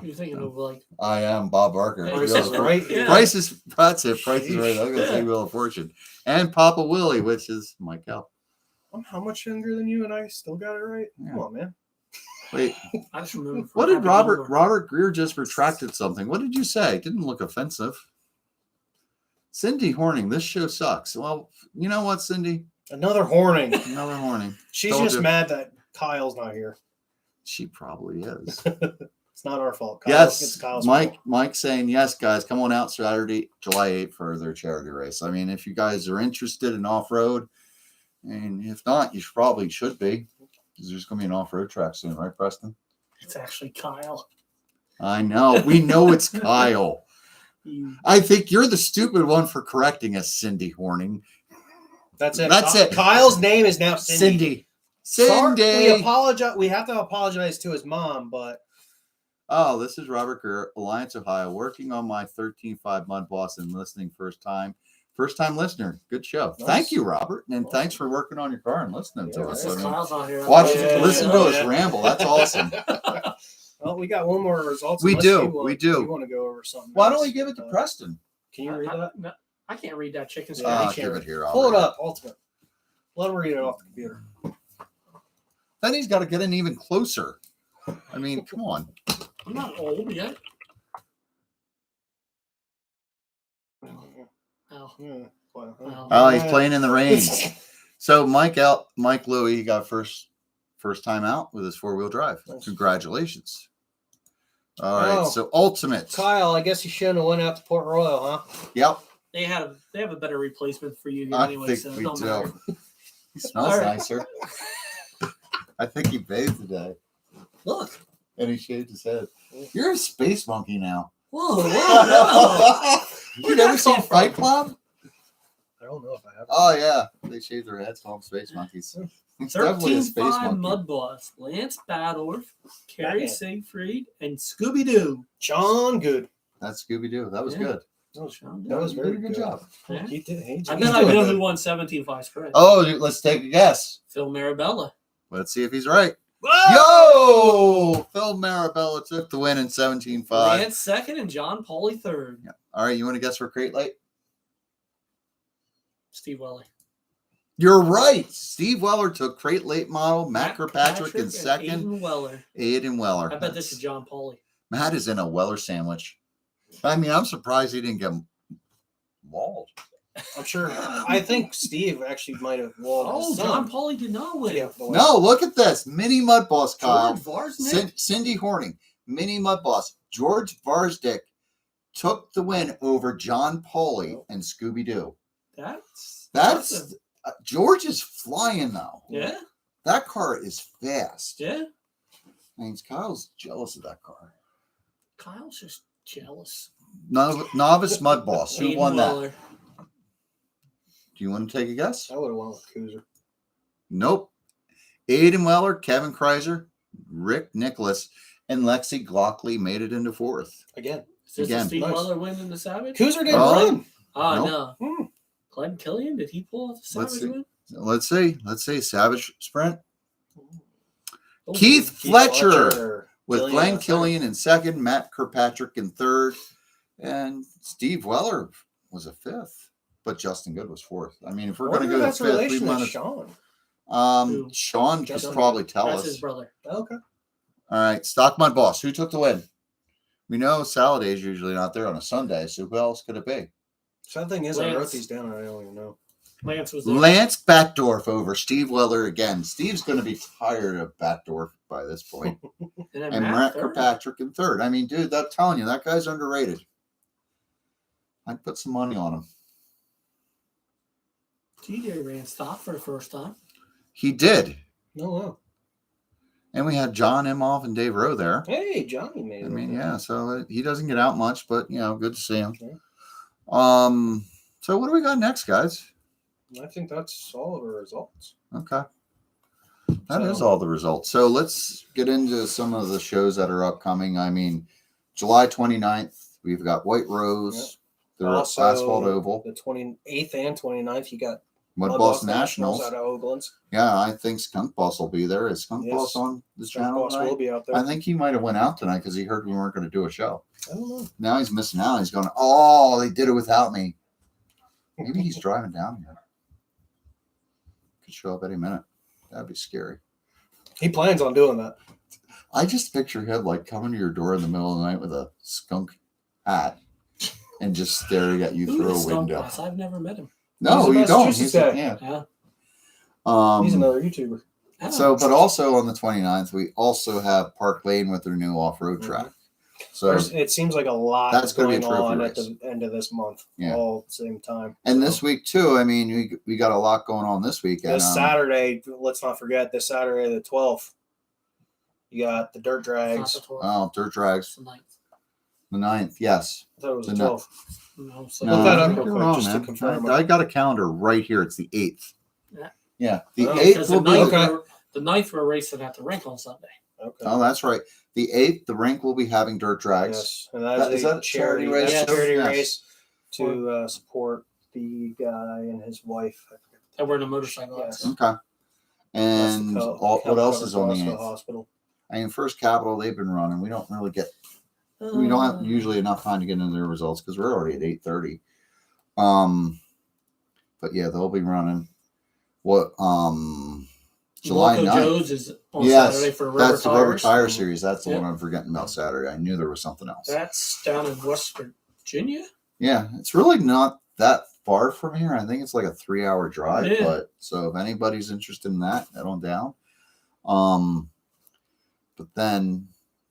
You're thinking of like I am Bob Barker. Price is Right. Yeah. Price is, that's it. Price is right. I was going to say Yeah. Wheel of Fortune. And Papa Willie, which is Mike L. I'm how much younger than you, and I still got it right? Yeah. Come on, man. Wait, I just remember. what from did Happy Robert Gilmore. Greer just retracted something? What did you say? It didn't look offensive. Cindy Horning, this show sucks. Well, you know what, Cindy? Another Horning. Another Horning. She's Told just you. mad that Kyle's not here. She probably is. It's not our fault. Yes, It's Kyle's Mike. fault. Mike saying yes, guys. Come on out Saturday, July 8th for their charity race. I mean, if you guys are interested in off road, and if not, you probably should be, because there's going to be an off road track soon, right, Preston? It's actually Kyle. I know. We know it's Kyle. You- I think you're the stupid one for correcting us, Cindy Horning. That's it. That's it. Kyle's name is now Cindy. Cindy. Sorry, we apologize. We have to apologize to his mom, but Oh, this is Robert Greer, Alliance, Ohio, working on my 13.5 Mudboss and listening first time listener. Good show. Nice. Thank you, Robert, and thanks for working on your car and listening to Yeah, us. Since I mean, Kyle's not here. watch, Yeah, listen to us ramble. That's awesome. well, we got one more results. We unless do, you want- we do. You want to go over something? Why don't else. we give it to Preston? Can you read that? No, I can't read that chicken Yeah, scratch. I Give can't it here. I'll Pull it read up, Ultimate. Let him read it off the computer. Then he's got to get in even closer. I mean, come on. I'm not old yet. Oh, Yeah, well, well. Oh, he's playing in the rain. So Mike Louie, he got first time out with his 4-wheel drive. Nice. Congratulations. All right, Oh. so Ultimate. Kyle, I guess you shouldn't have went out to Port Royal, huh? Yep, They have a better replacement for you here I anyway, think so it we don't do. matter. He smells All right. nicer. I think he bathed today Look. and he shaved his head. You're a space monkey now. Whoa, whoa, You Where'd never that seen come Fight from? Club? I don't know if I have. Oh yeah, they shave their heads, call them space monkeys. He's definitely a space 13.5 monkey. Mudboss, Lance Badorf, Carrie Batman. Siegfried, and Scooby Doo. John Good. That's Scooby Doo. That was Yeah. good. That was You very did a good job. Yeah. He did. He, I he's bet I doing know good. who won 17.5 sprint. Oh, let's take a guess. Phil Marabella. Let's see if he's right. Whoa! Yo, Phil Marabella took the win in 17.5. Lance second and John Pauly third. Yeah. All right, you want to guess for Crate Light? Steve Welly. You're right. Steve Weller took Crate Late model. Matt Kirkpatrick in and second. Aiden Weller. Aiden Weller. I bet this is John Pauly. Matt is in a Weller sandwich. I mean, I'm surprised he didn't get mauled. I'm sure. I think Steve actually might have walled Oh, his John son. Pauly did not win. Yeah, the way- No, look at this. Mini Mudboss, Kyle. George Varsnick. Cindy Horning. Mini Mudboss. George Varsdick took the win over John Pauly and Scooby-Doo. That's That's George is flying though. yeah. That car is fast. Yeah. Means Kyle's jealous of that car. Kyle's just jealous. Novice Mudboss. Who Aiden won that? Weller. Do you want to take a guess? I would have went with Kuzer. Nope. Aiden Weller, Kevin Kreiser, Rick Nicholas, and Lexi Glockley made it into fourth. Again. Is this Again. Steve Nice. Weller winning the Savage? Kuzer didn't Oh. run. Oh, Nope. no. Glenn Killian, did he pull off the Let's Savage see. win? Let's see. Savage Sprint. Oh, Keith Fletcher with Killian Glenn in Killian in second, Matt Kirkpatrick in third, and Steve Weller was a fifth, but Justin Good was fourth. I mean, if we're going to go to that's fifth, we relation want to to. Sean. Sean could Justin probably tell That's us. his brother. Okay. All right, Stock Mud Boss. Who took the win? We know Saladay's usually not there on a Sunday, so who else could it be? Sad thing is, I Lance. wrote these down and I don't even know. Lance was there. Lance Batdorf over Steve Weller again. Steve's going to be tired of Batdorf by this point. And then And Matt Matt third. Kirkpatrick in third. I mean, dude, I'm telling you, that guy's underrated. I'd put some money on him. TJ ran stock for the first time. He did. No, wow. And we had John Imhoff and Dave Rowe there. Hey, Johnny made it. I mean, yeah, so he doesn't get out much, but, good to see him. Okay. So what do we got next, guys? I think that's all of our results. Okay. That is So- all the results. So let's get into some of the shows that are upcoming. I mean, July 29th, we've got White Rose, the Also, Asphalt Oval, The 28th and 29th, you got Mudboss Nationals. out of Oaklands. Yeah, I think Skunk Boss will be there. Is Skunk Yes. Boss on the Skunk channel Boss tonight? will be out there. I think he might have went out tonight because he heard we weren't going to do a show. I don't know. Now he's missing out. He's going, oh, they did it without me. Maybe he's driving down here. Could show up any minute. That'd be scary. He plans on doing that. I just picture him like coming to your door in the middle of the night with a skunk hat and just staring at you Who through is a Skunk window. Boss? I've never met him. No, He's a you don't. Massachusetts He's guy. yeah. Yeah. He's another YouTuber. Oh. So, but also on the 29th, we also have Park Lane with their new off-road track. So, It seems like a lot That's is gonna be a going trophy on race. at the end of this month, Yeah. all at the same time. and So, this week too, I mean, we got a lot going on this weekend. this Saturday, let's not forget, this Saturday the 12th, you got the dirt Not drags. the 12th, Oh, Dirt Drags, it's the 9th. the 9th, yes. I thought it was the The 12th. No, so No, Look that I up think real you're quick, wrong, just to man. confirm. I got a calendar right here. It's the 8th. Yeah. Yeah, the Oh, 8th because will the be. 9th, Okay. the 9th we're racing at the rink on Sunday. Okay. Oh, that's right. The 8th, the rink will be having Dirt Drags. Yes, and that Is is a that a charity race that's a too? charity Yes. race to support the guy and his wife. That we're in a motorcycle Yes. accident. Okay. And what else is on the 8th? Hospital. I mean, First Capital, they've been running. We don't really get. We don't have usually enough time to get into their results because we're already at 8:30. But yeah, they'll be running. What? July Loco 9th. Joe's is on Yes, Saturday for rubber that's the rubber tires. tire series. That's the Yeah. one I'm forgetting about Saturday. I knew there was something else. That's down in West Virginia. Yeah, it's really not that far from here. I think it's like a 3-hour drive. Yeah. But so if anybody's interested in that, head on down. But then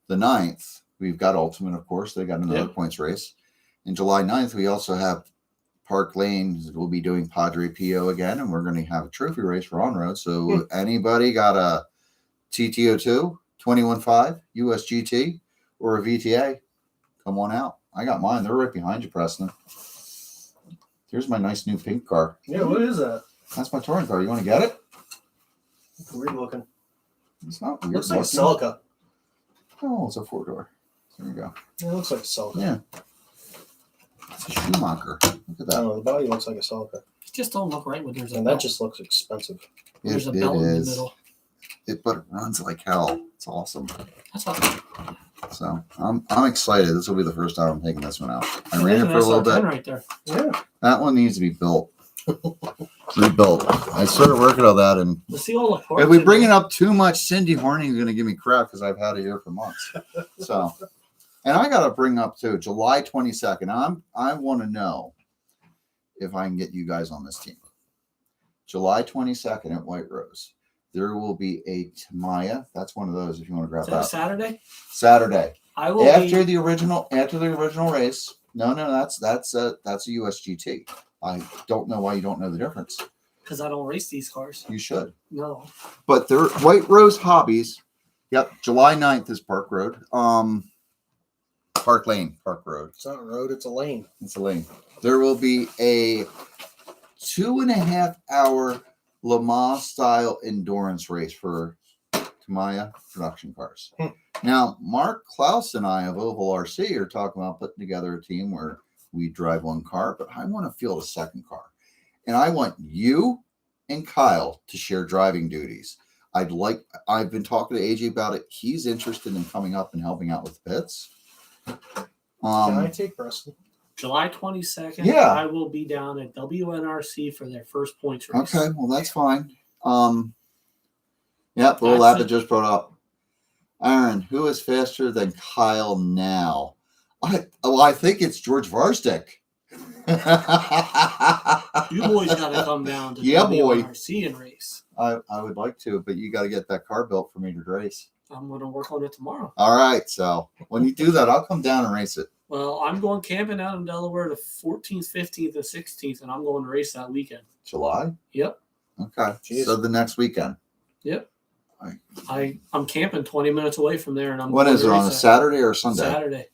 the 9th, we've got Ultimate, of course. They got another Yeah. points race. In July 9th, we also have Park Lane. We'll be doing Padre Pio again, and we're going to have a trophy race for on road. So anybody got a TTO2, 21.5, USGT, or a VTA, come on out. I got mine. They're right behind you, Preston. Here's my nice new pink car. Yeah, what is that? That's my touring car. You want to get it? Weird looking. It's not weird. Looks like a looking. Celica. Oh, it's a 4-door. There you go. Yeah, it looks like a Celica. Yeah. It's a Schumacher. Look at I that. don't know, the body looks like a Celica. It just don't look right when there's a And belt. that just looks expensive. There's a It belt in the is. middle. But it runs like hell. It's awesome. That's what So I'm excited. This will be the first time I'm taking this one out. I ran it for a little SR10 bit. right there. Yeah. That one needs to be built. Rebuilt. I started working on that, and Let's see all the parts. if we in bring there. it up too much, Cindy Horning is going to give me crap because I've had it here for months. So, and I got to bring up too, July 22nd. I want to know if I can get you guys on this team. July 22nd at White Rose, there will be a Tamiya. That's one of those if you want to grab Is that a that. Saturday? Saturday. I will after the original race. No, that's a USGT. I don't know why you don't know the difference. because I don't race these cars. You should. No. But they're White Rose Hobbies. Yep, July 9th is Park Road. Park Road. It's not a road, it's a lane. It's a lane. There will be a 2.5 hour Le Mans style endurance race for Tamiya production cars. Now, Mark Klaus and I of Oval RC are talking about putting together a team where we drive one car, but I want to field a second car. And I want you and Kyle to share driving duties. I've been talking to AJ about it. He's interested in coming up and helping out with pits. Can I take Preston? July 22nd, Yeah. I will be down at WNRC for their first points race. Okay, well, that's fine. Yep, Will Lappin just brought up. Aaron, who is faster than Kyle now? I think it's George Varstick. You boys got to come down to Yeah, boy. WNRC and race. I would like to, but you got to get that car built for me to race. I'm going to work on it tomorrow. All right, so when you do that, I'll come down and race it. Well, I'm going camping out in Delaware the 14th, 15th, and 16th, and I'm going to race that weekend. July? Yep. Okay, Jeez. so the next weekend. Yep. Right. I'm camping 20 minutes away from there, and I'm. When going is to it, on race a that Saturday or Sunday? Saturday.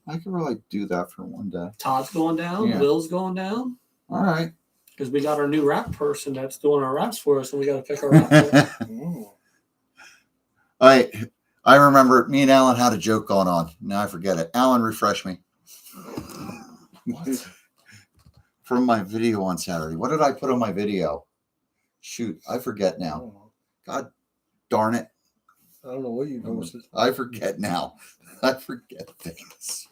I could really do that for one day. Todd's going down. Yeah. Will's going down. All right. Because we got our new wrap person that's doing our wraps for us, and we got to pick our wrap. Ooh. I remember me and Alan had a joke going on. Now I forget it. Alan, refresh me. From my video on Saturday. What did I put on my video? Shoot, I forget now. God darn it. I don't know what you posted. I forget now. I forget things.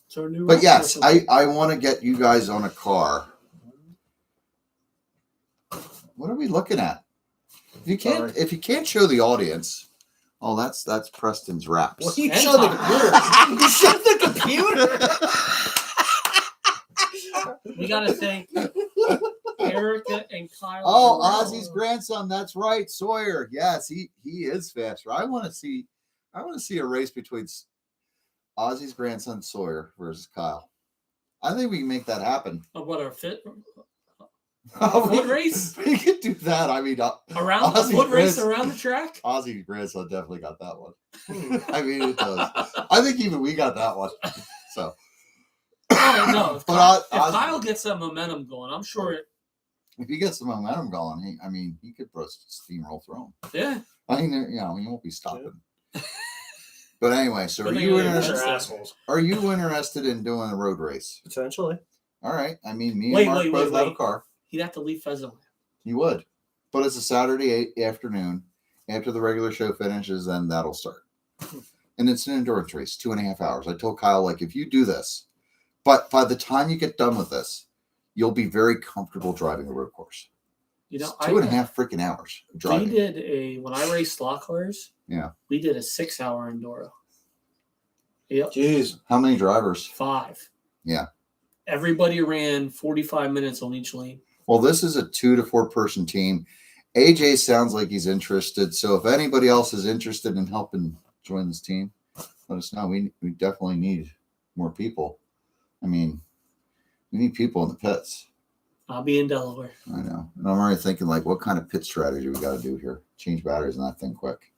So our new But wrap yes, person. I want to get you guys on a car. What are we looking at? If you can't show the audience, oh, that's Preston's wraps. Well, you And showed the Todd. computer. You showed the computer. We got to thank Erica and Kyle. Oh, Burrell. Ozzy's grandson. That's right, Sawyer. Yes, he is faster. I want to see a race between Ozzy's grandson Sawyer versus Kyle. I think we can make that happen. What our fit Oh, foot race We could do that. I mean, around the Ozzy foot race Grizz. around the track. Ozzy's grandson definitely got that one. I mean, it does. I think even we got that one. So, Oh, no, if, But Kyle gets that momentum going, I'm sure it. if he gets the momentum going, he could steamroll through him. Yeah. I mean, he won't be stopping. But anyway, so But are they you are interested? They're assholes. Are you interested in doing a road race? Potentially. All right. I mean, me Wait, and Mark wait, both wait, have a wait. car. He'd have to leave Pheasantland. You would, but it's a Saturday afternoon after the regular show finishes, then that'll start. And it's an endurance race, 2.5 hours. I told Kyle, if you do this, but by the time you get done with this, you'll be very comfortable driving the road course. You know, It's 2.5 freaking hours of driving. We did when I raced slot cars. Yeah. We did a 6-hour enduro. Yep. Jeez. How many drivers? 5. Yeah. Everybody ran 45 minutes on each lane. Well, this is a 2 to 4 person team. AJ sounds like he's interested. So if anybody else is interested in helping join this team, let us know. We definitely need more people. I mean, we need people in the pits. I'll be in Delaware. I know. And I'm already thinking, what kind of pit strategy we got to do here? Change batteries on that thing quick.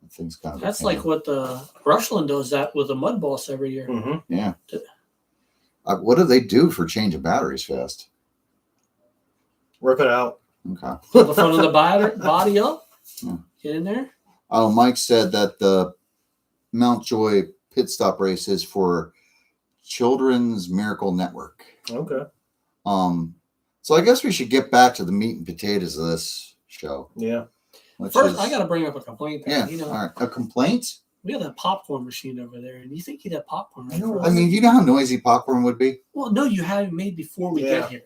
That thing's kind of That's like what the Rushland does that with a Mudboss every year. Mm-hmm. Yeah. What do they do for changing batteries fast? Rip it out. Okay. Pull the front of the body up. Yeah. Get in there. Oh, Mike said that the Mountjoy pit stop race is for Children's Miracle Network. Okay. So I guess we should get back to the meat and potatoes of this show. Yeah. First, I got to bring up a complaint. Yeah. You know, All right. A complaint? we got that popcorn machine over there, and you think you'd have popcorn right know, for us? I mean, you know how noisy popcorn would be? Well, no, you had it made before we Yeah. get here.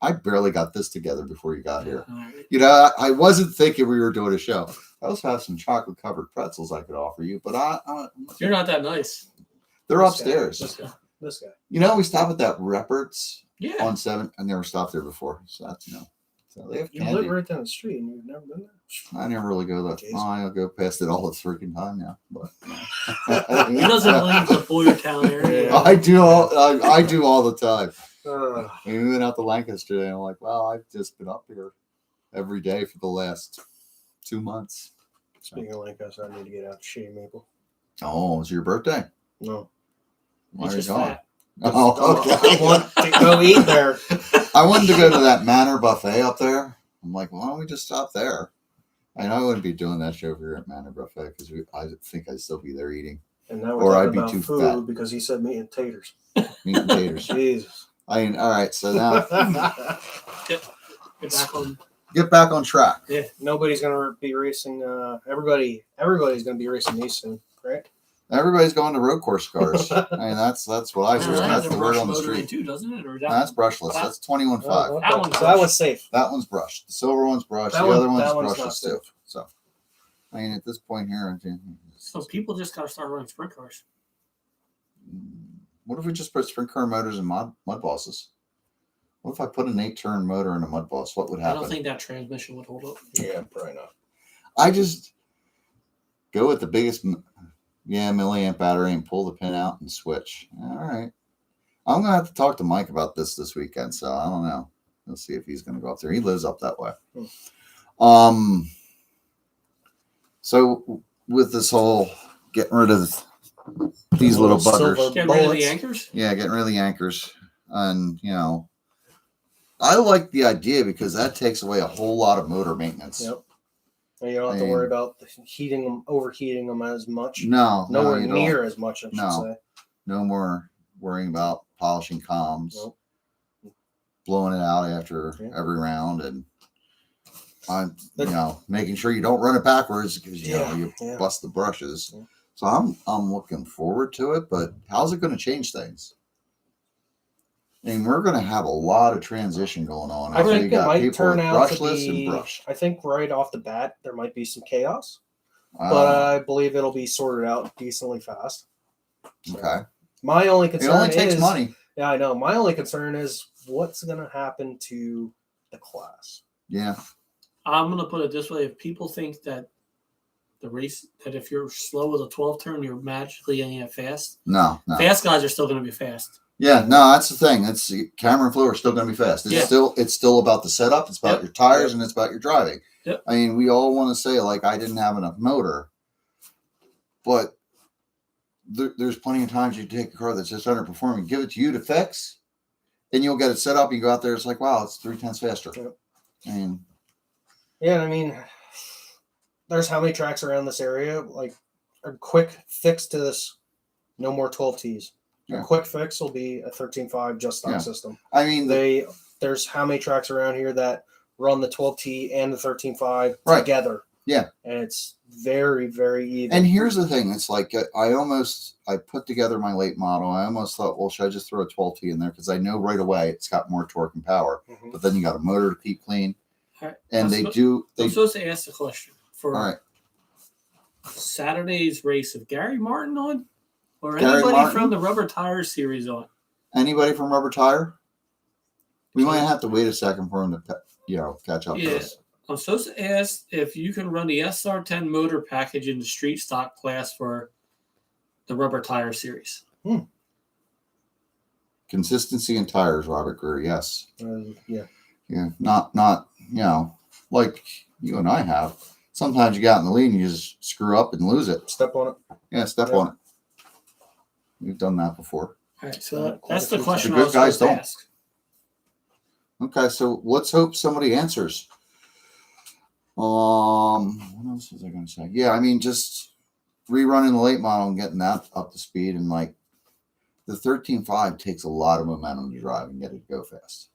I barely got this together before you got here. All right. You know, I wasn't thinking we were doing a show. I also have some chocolate covered pretzels I could offer you, but You're not that nice. they're This guy. upstairs. This guy. This guy. You know, we stopped at that Reppert's Yeah. on 7. I never stopped there before. So that's, it's So they have You live candy. right down the street and you've never been there? I never really go that. Jeez. I'll go past it all the freaking time now. But He doesn't leave the Boyertown area. Yeah. I do all the time. Ugh. We went out to Lancaster today, and I'm like, well, I've just been up here every day for the last 2 months. Speaking of Lancaster, I need to get out to Shady Maple. Oh, it's your birthday? No. Why He's are you just going? fat. Oh, okay. I want to go eat there. I wanted to go to that Manor Buffet up there. I'm like, why don't we just stop there? I know I wouldn't be doing that show here at Manor Buffet because I think I'd still be there eating And now Or we're I'd talking be about too food fat. because he said meat and taters. meat and taters. Jesus. I mean, all right. So now Get back on. get back on track. Nobody's gonna be racing. Everybody's gonna be racing these soon, right? Everybody's going to road course cars. I mean, that's what I hear. That has That's a the brush word on the motor in street. too, doesn't it? Or That's brushless. That's 21.5. Oh, That one's so that one's safe. That one's brushed. The silver one's brushed. That The one- other one's that one's not brushless too. safe. So, I mean, at this point here, So people just got to start running sprint cars. what if we just put sprint car motors in mud bosses? What if I put an 8-turn motor in a mud boss? What would I happen? don't think that transmission would hold up. Yeah, probably not. I just go with the biggest, milliamp battery and pull the pin out and switch. All right. I'm gonna have to talk to Mike about this weekend. So I don't know. Let's see if he's gonna go up there. He lives up that way. So with this whole getting rid of these little Silver buggers, Get rid of the bullets. anchors. yeah, getting rid of the anchors, and I like the idea because that takes away a whole lot of motor maintenance. Yep. And you don't have to worry about overheating them as much. No, Nowhere you don't. near as much, I should No. say. No more worrying about polishing comms, Nope. blowing it out after Yeah. every round, and But- making sure you don't run it backwards because you Yeah. bust the brushes. Yeah. So I'm looking forward to it, but how's it going to change things? I mean, we're going to have a lot of transition going on. I after think you it got might people turn with out to brushless be. and brushed. I think right off the bat there might be some chaos, Uh, but I believe it'll be sorted out decently fast. So, okay. My only It concern only takes is money. Yeah, I know. My only concern is what's going to happen to the class. Yeah. I'm gonna put it this way: if people think that if you're slow with a 12 turn, you're magically gonna get fast. No. Fast guys are still gonna be fast. Yeah, no, that's the thing. It's Camera and Flo are still going to be fast. It's still about the setup. It's about your tires and it's about your driving. Yep. I mean, we all want to say like I didn't have enough motor, but there's plenty of times you take a car that's just underperforming, give it to you to fix, and you'll get it set up. You go out there, it's like wow, it's 3/10 faster. Yep. And Yeah, I mean, there's how many tracks around this area? Like a quick fix to this: no more 12Ts. Yeah. A quick fix will be a 13.5 just stock Yeah. system. I mean, There's how many tracks around here that run the 12T and the 13.5 Right. together. Yeah. And it's very, very even. and here's the thing: it's like I put together my late model. I almost thought, well, should I just throw a 12T in there because I know right away it's got more torque and power. Mhm. But then you got a motor to keep clean, All right. and I'm I'm supposed to ask the question for all right. Saturday's race of Gary Martin on, or Gary anybody Martin? from the Rubber Tire Series on. Anybody from Rubber Tire? We might have to wait a second for him to, catch up to Yeah. us. I'm supposed to ask if you can run the SR10 motor package in the street stock class for the Rubber Tire Series. Consistency in tires, Robert Greer. Yes. Yeah. Yeah. Not like you and I have. Sometimes you get out in the lead and you just screw up and lose it. Step on it. Yeah, step on it. We've done that before. All right, so Quite that's a the few question times. I was The good guys supposed to don't. ask. Okay, so let's hope somebody answers. What else was I going to say? Yeah, I mean, just rerunning the late model and getting that up to speed, and like the 13.5 takes a lot of momentum to drive and get it to go fast.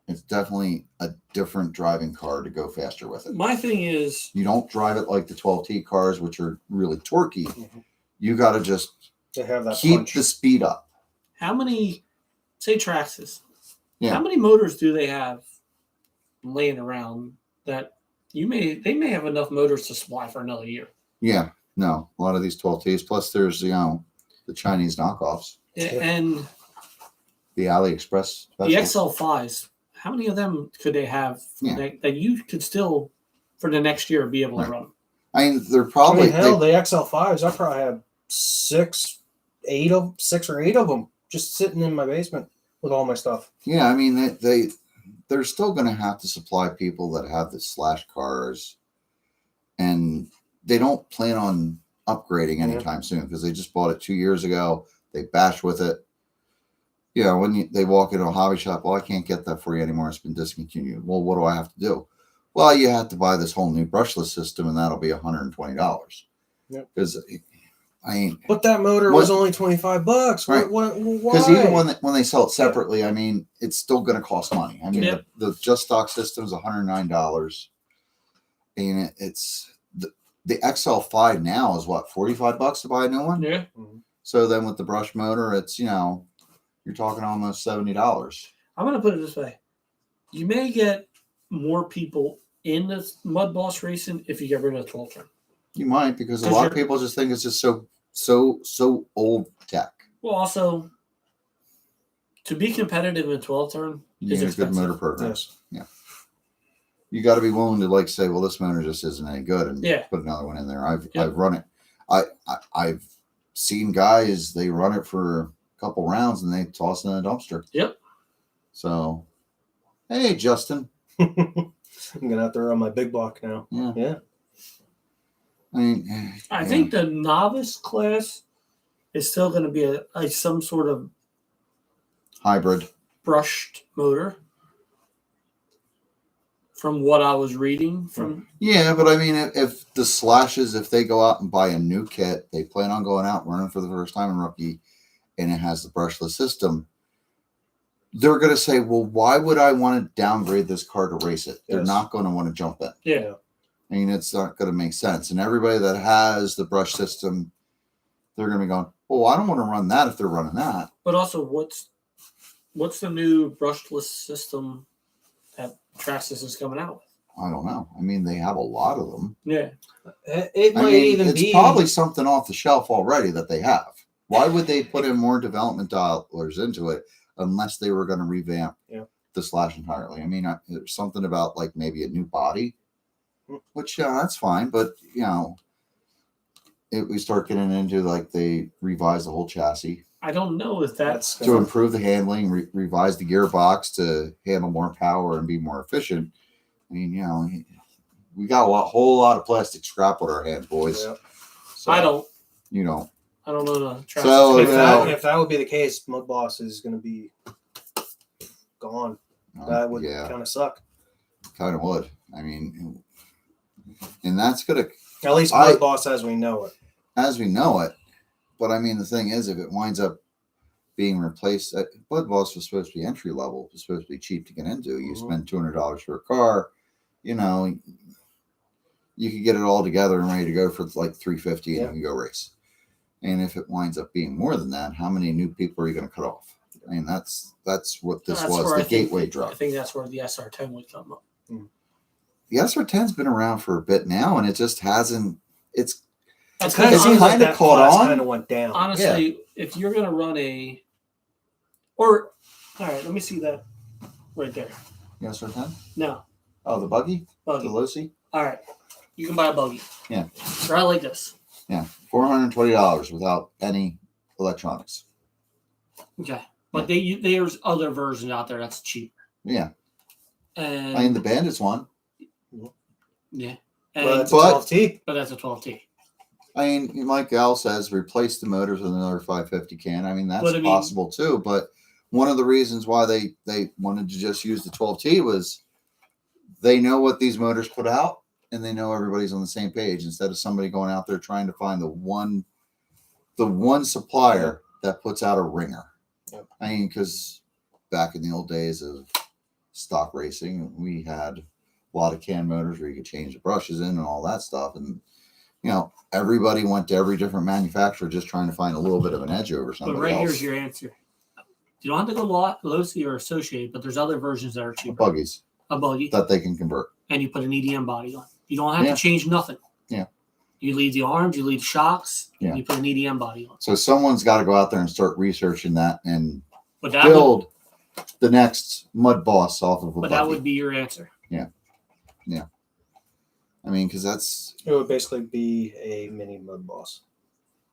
It's definitely a different driving car to go faster with it. My thing is, You don't drive it like the 12T cars, which are really torquey. Mhm. You got to just To have that keep punch. the speed up. how many, say Traxxas, Yeah. how many motors do they have laying around that they may have enough motors to supply for another year? Yeah, no, a lot of these 12Ts. Plus, there's the Chinese knockoffs, And the AliExpress the specials. XL5s, how many of them could they have Yeah. that you could still for the next year be able to run? I mean, they're probably hell, the XL5s. I probably have 6 or 8 of them just sitting in my basement with all my stuff. yeah. I mean, they're still going to have to supply people that have the slash cars, and they don't plan on upgrading anytime soon because they just bought it 2 years ago. They bash with it. You know, when they walk into a hobby shop, well, I can't get that for you anymore. It's been discontinued. Well, what do I have to do? Well, you have to buy this whole new brushless system, and that'll be $120. Because but that motor was only $25. Right. Why? Because even when they sell it separately, I mean, it's still going to cost money. I mean, the just stock system is $109, and it's the XL5 now is what, $45 to buy a new one. Yeah. So then with the brush motor, it's you're talking almost $70. I'm going to put it this way: you may get more people in the Mudboss racing if you get rid of the 12 turn. You might, because a lot of people just think it's just so old tech. Well, also to be competitive in 12 turn You is need a good expensive. motor program. Yes. Yeah. You got to be willing to say, well, this motor just isn't any good, and put another one in there. I've run it. I've seen guys, they run it for a couple rounds and they toss it in a dumpster. Yep. So, hey, Justin. I'm gonna have to run my big block now. Yeah. I mean, I think the novice class is still going to be some sort of hybrid brushed motor. From what I was reading from. Yeah, but I mean, if the slashes, if they go out and buy a new kit, they plan on going out and running for the first time in rookie, and it has the brushless system, they're going to say, well, why would I want to downgrade this car to race it? They're not going to want to jump in. Yeah. I mean, it's not going to make sense. And everybody that has the brush system, they're going to be going, well, I don't want to run that if they're running that. But also, what's the new brushless system that Traxxas is coming out with? I don't know. I mean, they have a lot of them. Yeah. It might even it's be probably something off the shelf already that they have. Why would they put in more development dollars into it unless they were going to revamp the slash entirely? I mean, there's something about like maybe a new body, which that's fine. But we start getting into like they revise the whole chassis. I don't know if that's to improve the handling, revise the gearbox to handle more power and be more efficient. I mean, we got a whole lot of plastic scrap on our hands, boys. Yeah. So, I don't. You don't. I don't know the Traxxas. So if that would be the case, Mudboss is going to be gone. That would kind of suck. Kind of would. I mean, and that's going to... At least Mudboss as we know it. As we know it. But I mean, the thing is, if it winds up being replaced, Bloodboss was supposed to be entry level. It was supposed to be cheap to get into. You spend $200 for a car, you could get it all together and ready to go for like $350 and you can go race. And if it winds up being more than that, how many new people are you going to cut off? I mean, that's what this was, the gateway drug. I think that's where the SR10 would come up. The SR10's been around for a bit now, and it just hasn't. It's kind of caught on. Kind of went down. Honestly, if you're going to run all right, let me see that right there. The SR10? No. Oh, the buggy? Buggy. The Losi? All right. You can buy a buggy. Yeah. Right like this. Yeah. $420 without any electronics. Okay. But there's other versions out there that's cheaper. Yeah. And I mean, the Bandit's one. Yeah. But it's a 12T. But that's a 12T. I mean, like Al says, replace the motors with another 550 can. I mean, that's possible too. But one of the reasons why they wanted to just use the 12T was they know what these motors put out, and they know everybody's on the same page instead of somebody going out there trying to find the one supplier that puts out a ringer. Yep. I mean, because back in the old days of stock racing, we had a lot of can motors where you could change the brushes in and all that stuff. And, everybody went to every different manufacturer just trying to find a little bit of an edge over somebody But right else. here's your answer. You don't have to go Losi or Associated, but there's other versions that are cheaper. Buggies. A buggy. That they can convert. And you put an EDM body on. You don't have to change nothing. Yeah. You leave the arms, you leave shocks, and you put an EDM body on. So someone's got to go out there and start researching that and But that build the next Mudboss off of a But that buggy. would be your answer. I mean, because that's It would basically be a mini Mudboss.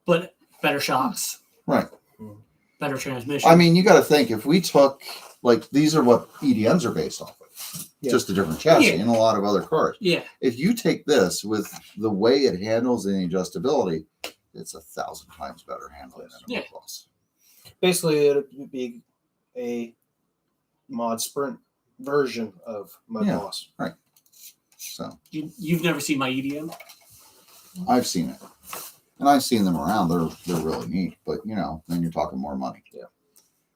But better shocks, right. better transmission. I mean, you got to think if we took like these are what EDMs are based off of, Yeah. just a different chassis Yeah. and a lot of other cars. yeah. If you take this with the way it handles and the adjustability, it's 1,000 times better handling than a Yeah. Mudboss. Basically, it would be a mod sprint version of Mudboss. So You've never seen my E EDM? I've seen it, and I've seen them around. They're really neat, but then you're talking more money. Yeah.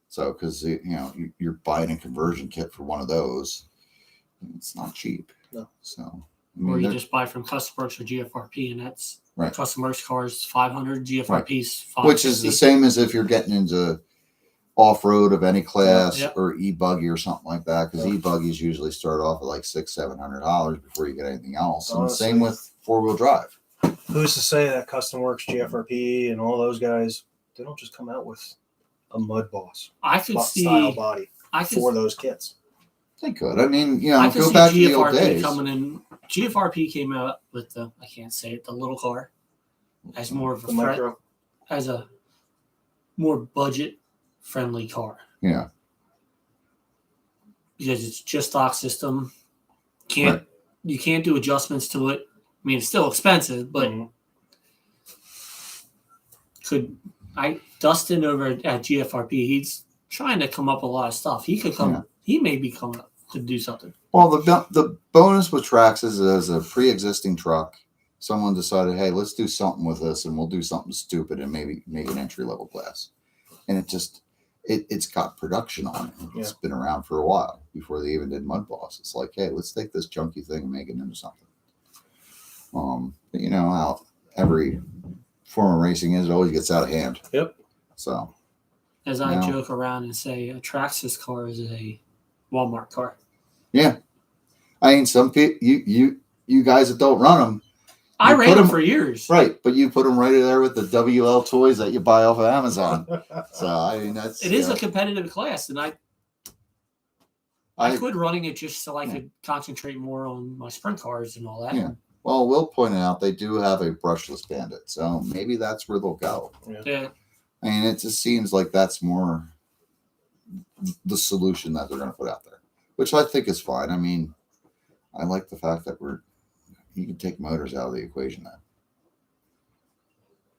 So because you're buying a conversion kit for one of those, it's not cheap. No. So Or you they're- just buy from Customworks or GFRP, and that's Right. Customworks cars 500, GFRP's 550. which is the same as if you're getting into off-road of any class Yeah. or e-buggy or something like that, because Yeah. e-buggies usually start off at like $600-700 before you get anything else. And Honestly. same with four-wheel drive. Who's to say that Customworks, GFRP, and all those guys, they don't just come out with a Mudboss I could see. style body I could. for those kits? They could. I mean, I could go see back to the old GFRP days. coming in. GFRP came out with the I can't say it, the little car, as more of a The micro. as a more budget friendly car Yeah. because it's just stock system. You can't do adjustments to it. I mean, it's still expensive, but Mhm. Dustin over at GFRP, he's trying to come up with a lot of stuff. He could come. Yeah. He may be coming up to do something. Well, the bonus with Traxxas is as a pre-existing truck, someone decided, hey, let's do something with this, and we'll do something stupid and maybe make an entry-level class. And it's got production on it. It's been around for a while before they even did Mudboss. It's like, hey, let's take this junky thing and make it into something. But you know how every form of racing is, it always gets out of hand. Yep. So As I Yeah. joke around and say, a Traxxas car is a Walmart car. yeah, I mean, some people, you guys that don't run them, I You ran put them 'em- for years. right? But you put them right there with the WL toys that you buy off of Amazon. So I mean, that's It is a competitive class, and I quit running it just so I could concentrate more on my sprint cars and all that. Yeah. Well, Will pointed out they do have a brushless Bandit, so maybe that's where they'll go. Yeah. I mean, it just seems like that's more the solution that they're going to put out there, which I think is fine. I mean, I like the fact that you can take motors out of the equation now.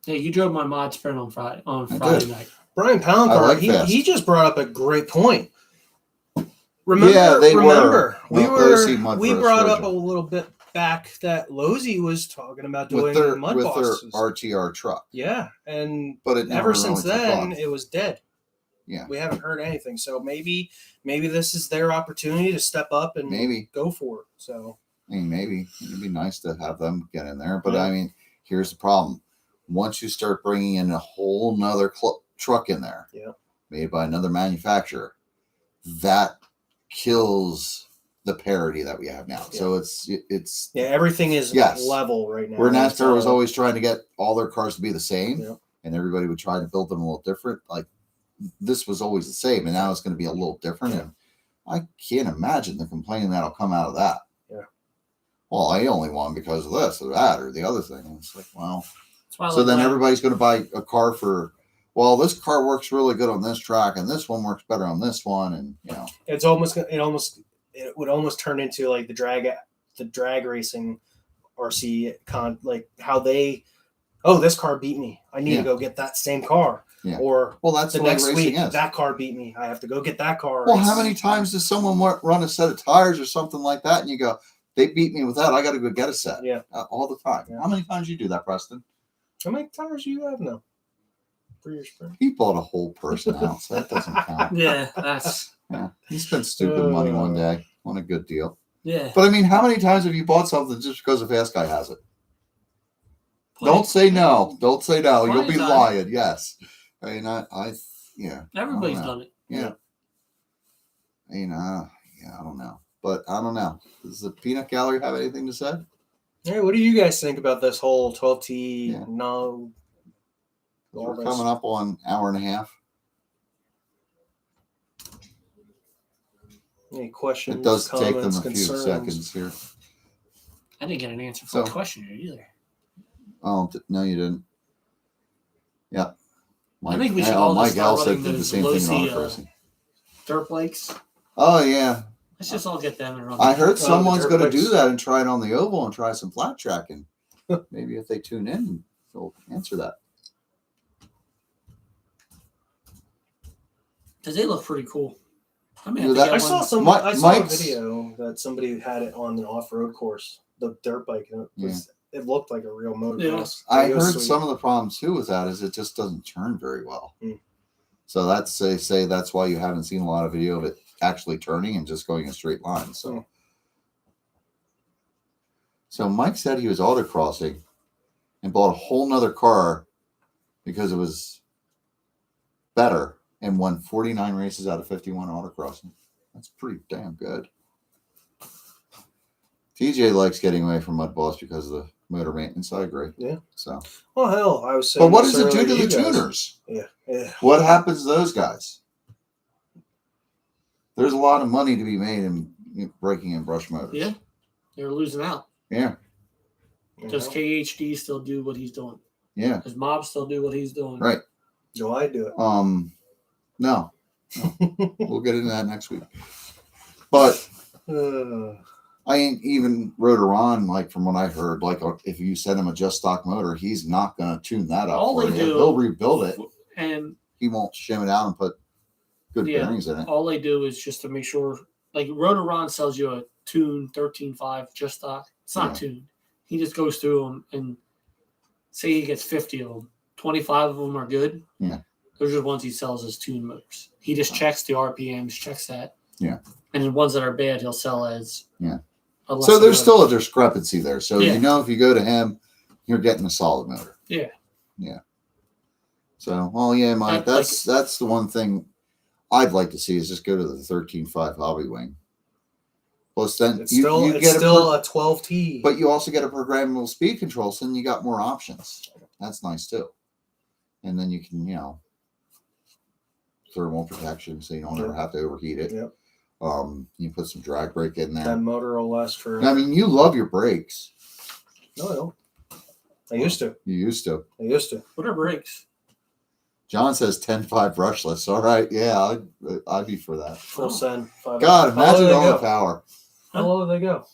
Yeah, you drove my mod sprint on Friday did. night. Brian I Poundcar, like he fast. just brought up a great point. Remember, Yeah, they were. we Well, were OC Mud we First brought up a version. little bit back that Lozy was talking about doing with their Mudbosses. RTR truck, Yeah, and but it never ever since really took then off. it was dead. Yeah. We haven't heard anything. So maybe this is their opportunity to step up and Maybe. go for it. So I mean, maybe it'd be nice to have them get in there, but Yeah. I mean, here's the problem: once you start bringing in a whole nother truck in there, Yeah. made by another manufacturer, that kills the parity that we have now. So it's yeah, everything is Yes. level right now. where NASCAR was So, always trying to get all their cars to be the same, Yeah. and everybody would try to build them a little different. Like this was always the same, and now it's going to be a little different. Yeah. And I can't imagine the complaining that'll come out of that. Yeah. Well, I only won because of this or that or the other thing. And it's like, well, That's why I so like then my- everybody's going to buy a car for, well, this car works really good on this track, and this one works better on this one, and it would almost turn into like the drag racing RC like how this car beat me. I need Yeah. to go get that same car. Yeah. Or well, that's the the way next racing week is. that car beat me. I have to go get that car. Well, how It's- many times does someone run a set of tires or something like that, and you go, they beat me with that, I got to go get a set. Yeah. All the time. Yeah. How many times you do that, Preston? How many tires do you have now for your sprint? He bought a whole person out, so that doesn't count. Yeah, that's Yeah, he spent stupid money one day on a good deal. yeah. But I mean, how many times have you bought something just because a fast guy has it? Plenty- Don't say no. Don't say no. Plenty You'll be of time. lying. Yes. I mean, yeah. Everybody's I don't know. done it. Yeah. You know, yeah, I don't know. But I don't know. Does the peanut gallery have anything to say? Hey, what do you guys think about this whole 12T? Yeah. No. all We're this? coming up on an hour and a half. Any questions? It does take them comments, a few concerns? seconds here. I didn't get an answer for So- the question here either. Oh, no, you didn't. Yeah. I think we should all Mike just start Elsett running did the those same thing in low-C, autocrossing. dirt bikes. Oh, yeah. Let's just all get them and run. I heard the someone's dirt going to bikes. do that and try it on the oval and try some flat tracking. Maybe if they tune in, they'll answer that. Because they look pretty cool. I mean, Yeah, I, that- I think saw some. Mike- I saw a Mike's- video that somebody had it on an off-road course, the dirt bike, and it looked like a real motocross. I It was heard sweet. some of the problems too with that is it just doesn't turn very well. Hmm. So that's they say that's why you haven't seen a lot of video of it actually turning and just going in straight lines. So, Hmm. so Mike said he was autocrossing and bought a whole nother car because it was better and won 49 races out of 51 autocrossing. That's pretty damn good. TJ likes getting away from Mudboss because of the motor maintenance. I agree. Yeah. So, Well, hell, I was saying. but what this does it do earlier to the you guys. tuners? Yeah. What happens to those guys? There's a lot of money to be made in breaking in brush motors. yeah, they're losing out. Yeah. Does KHD still do what he's doing? Yeah. Does Mob still do what he's doing? Right. Do I do it? No. We'll get into that next week. But I ain't even Rotoron, like from what I heard, like if you send him a just stock motor, he's not going to tune that up. All for they you. do- He'll rebuild it. And He won't shim it out and put good Yeah. bearings in it. all they do is just to make sure, like Rotoron sells you a tune 13.5 just stock. It's not Yeah. tuned. He just goes through them and say he gets 50 of them. 25 of them are good. Yeah. Those are the ones he sells as tuned motors. He just checks the RPMs, checks that. Yeah. And the ones that are bad, he'll sell as. Yeah. a lesser So there's motor. still a discrepancy there. So Yeah. you know if you go to him, you're getting a solid motor. Yeah. Yeah. So, well, yeah, Mike, That's that's the one thing I'd like to see is just go to the 13.5 hobby wing. Plus, then It's you still get a 12T. but you also get a programmable speed control, so then you got more options. That's nice too. And then you can, thermal protection, so you don't ever have to overheat it. Yep. You put some drag brake in that there. motor will last for. I mean, you love your brakes. No, I don't. I used to. You used to. What are brakes? John says 10.5 brushless. All right, yeah, I'd be for that. Full send. 5 God, How low imagine do all they the go? power. How low do they go?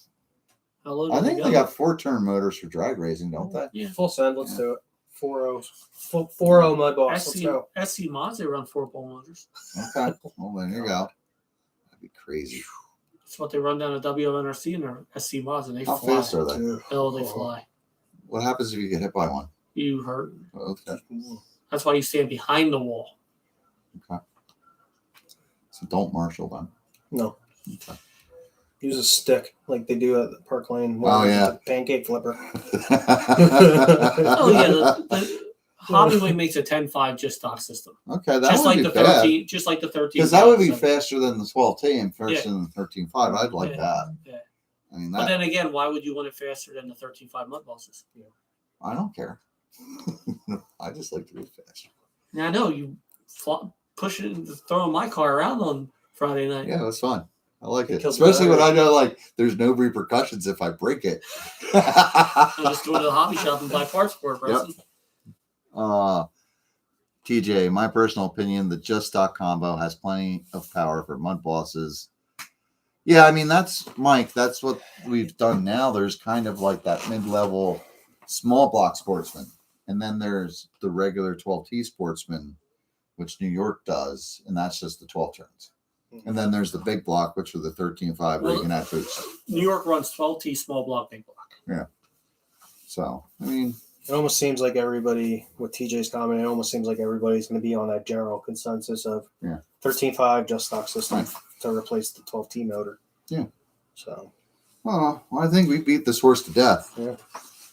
How low do I think go? they got 4-turn motors for drag racing, don't they? Yeah. Full send. Let's Yeah. do it. 4.0. 4.0 Mudboss. Let's SC, go. SC mods, they run 4-pole motors. Okay. Well, there you go. That'd be crazy. That's what they run down at WMNRC in their SC mods, and they How fly. fast are they? Dude. Oh, they fly. What happens if you get hit by one? You hurt. Okay. That's why you stand behind the wall. So don't marshal them. No. Okay. Use a stick like they do at the Park Lane. Oh, yeah. The pancake flipper. Oh yeah, the Hobbywing makes a 10.5 just stock system, Okay, that just would like be the bad. 13, just like the 13. Because that would be so- faster than the 12T and faster than the 13.5. I'd like Yeah. that. Yeah. I mean, But that then again, why would you want it faster than the 13.5 mud bosses? I don't care. I just like to be faster. Now I know you push it and throwing my car around on Friday night. Yeah, that's fun. I like It it, kills the especially when I battery. know like there's no repercussions if I break it. So just go to the hobby shop and buy parts for it, person. TJ, my personal opinion, the just stock combo has plenty of power for mud bosses. Yeah, I mean that's Mike. That's what we've done now. There's kind of like that mid-level small block sportsman, and then there's the regular 12T sportsman, which New York does, and that's just the 12 turns. And then there's the big block, which are the 13.5 where you can add boost. New York runs 12T small block, big block. So I mean, It almost seems like everybody, with TJ's comment, it almost seems like everybody's going to be on that general consensus of 13.5 just stock system Right. to replace the 12T motor. Yeah. So, well, I think we beat this horse to death. Yeah.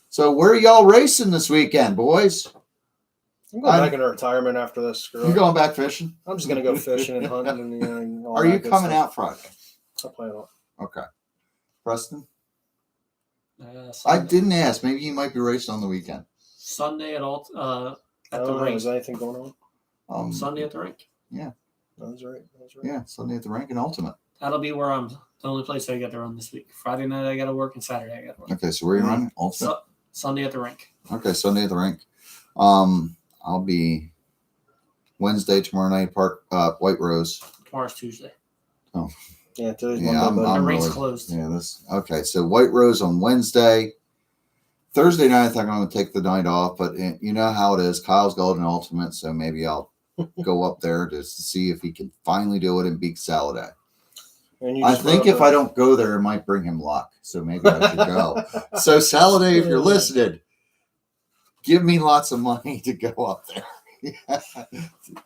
So where are y'all racing this weekend, boys? I'm going back into retirement after this. Screw You it. going back fishing? I'm just going to go fishing and hunting. And all Are that you good coming stuff. out Friday? I'll plan on it. Okay. Preston? I Sunday, didn't ask. Maybe you might be racing on the weekend. Sunday at all at I the don't know. rink. Is anything going on? Sunday at the rink. That's right. Yeah, Sunday at the rank and Ultimate. That'll be where I'm. The only place I got to run this week. Friday night I got to work, and Saturday I got to work. Okay, so where are you running? Ultimate? Sunday at the rink. Okay, Sunday at the rink. I'll be Wednesday, tomorrow night, White Rose. Tomorrow's Tuesday. Oh. Yeah, today's Yeah, Monday, The but rink's really- closed. Yeah, okay. So White Rose on Wednesday. Thursday night, I think I'm going to take the night off, but you know how it is. Kyle's Golden Ultimate, so maybe I'll go up there just to see if he can finally do it and beat Saladay. and you I just think rode if I don't go there, it might bring him luck. So maybe I should go. So Saladay, if you're listening, give me lots of money to go up there.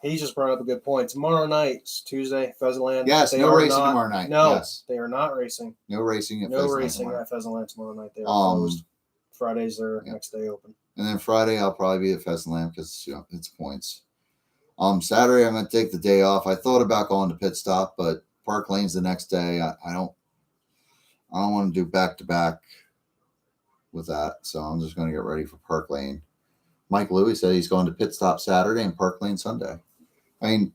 He just brought up a good point. Tomorrow night, it's Tuesday, Pheasantland. Yes, They no are racing not- tomorrow night. No, Yes. they are not racing. No racing at No Pheasantland racing tomorrow. at Pheasantland tomorrow night. They are Um, closed. Friday's their yeah. next day open. And then Friday, I'll probably be at Pheasantland because it's points. Saturday, I'm going to take the day off. I thought about going to Pit Stop, but Park Lane's the next day. I don't want to do back to back with that, so I'm just going to get ready for Park Lane. Mike Louie said he's going to Pit Stop Saturday and Park Lane Sunday. I mean,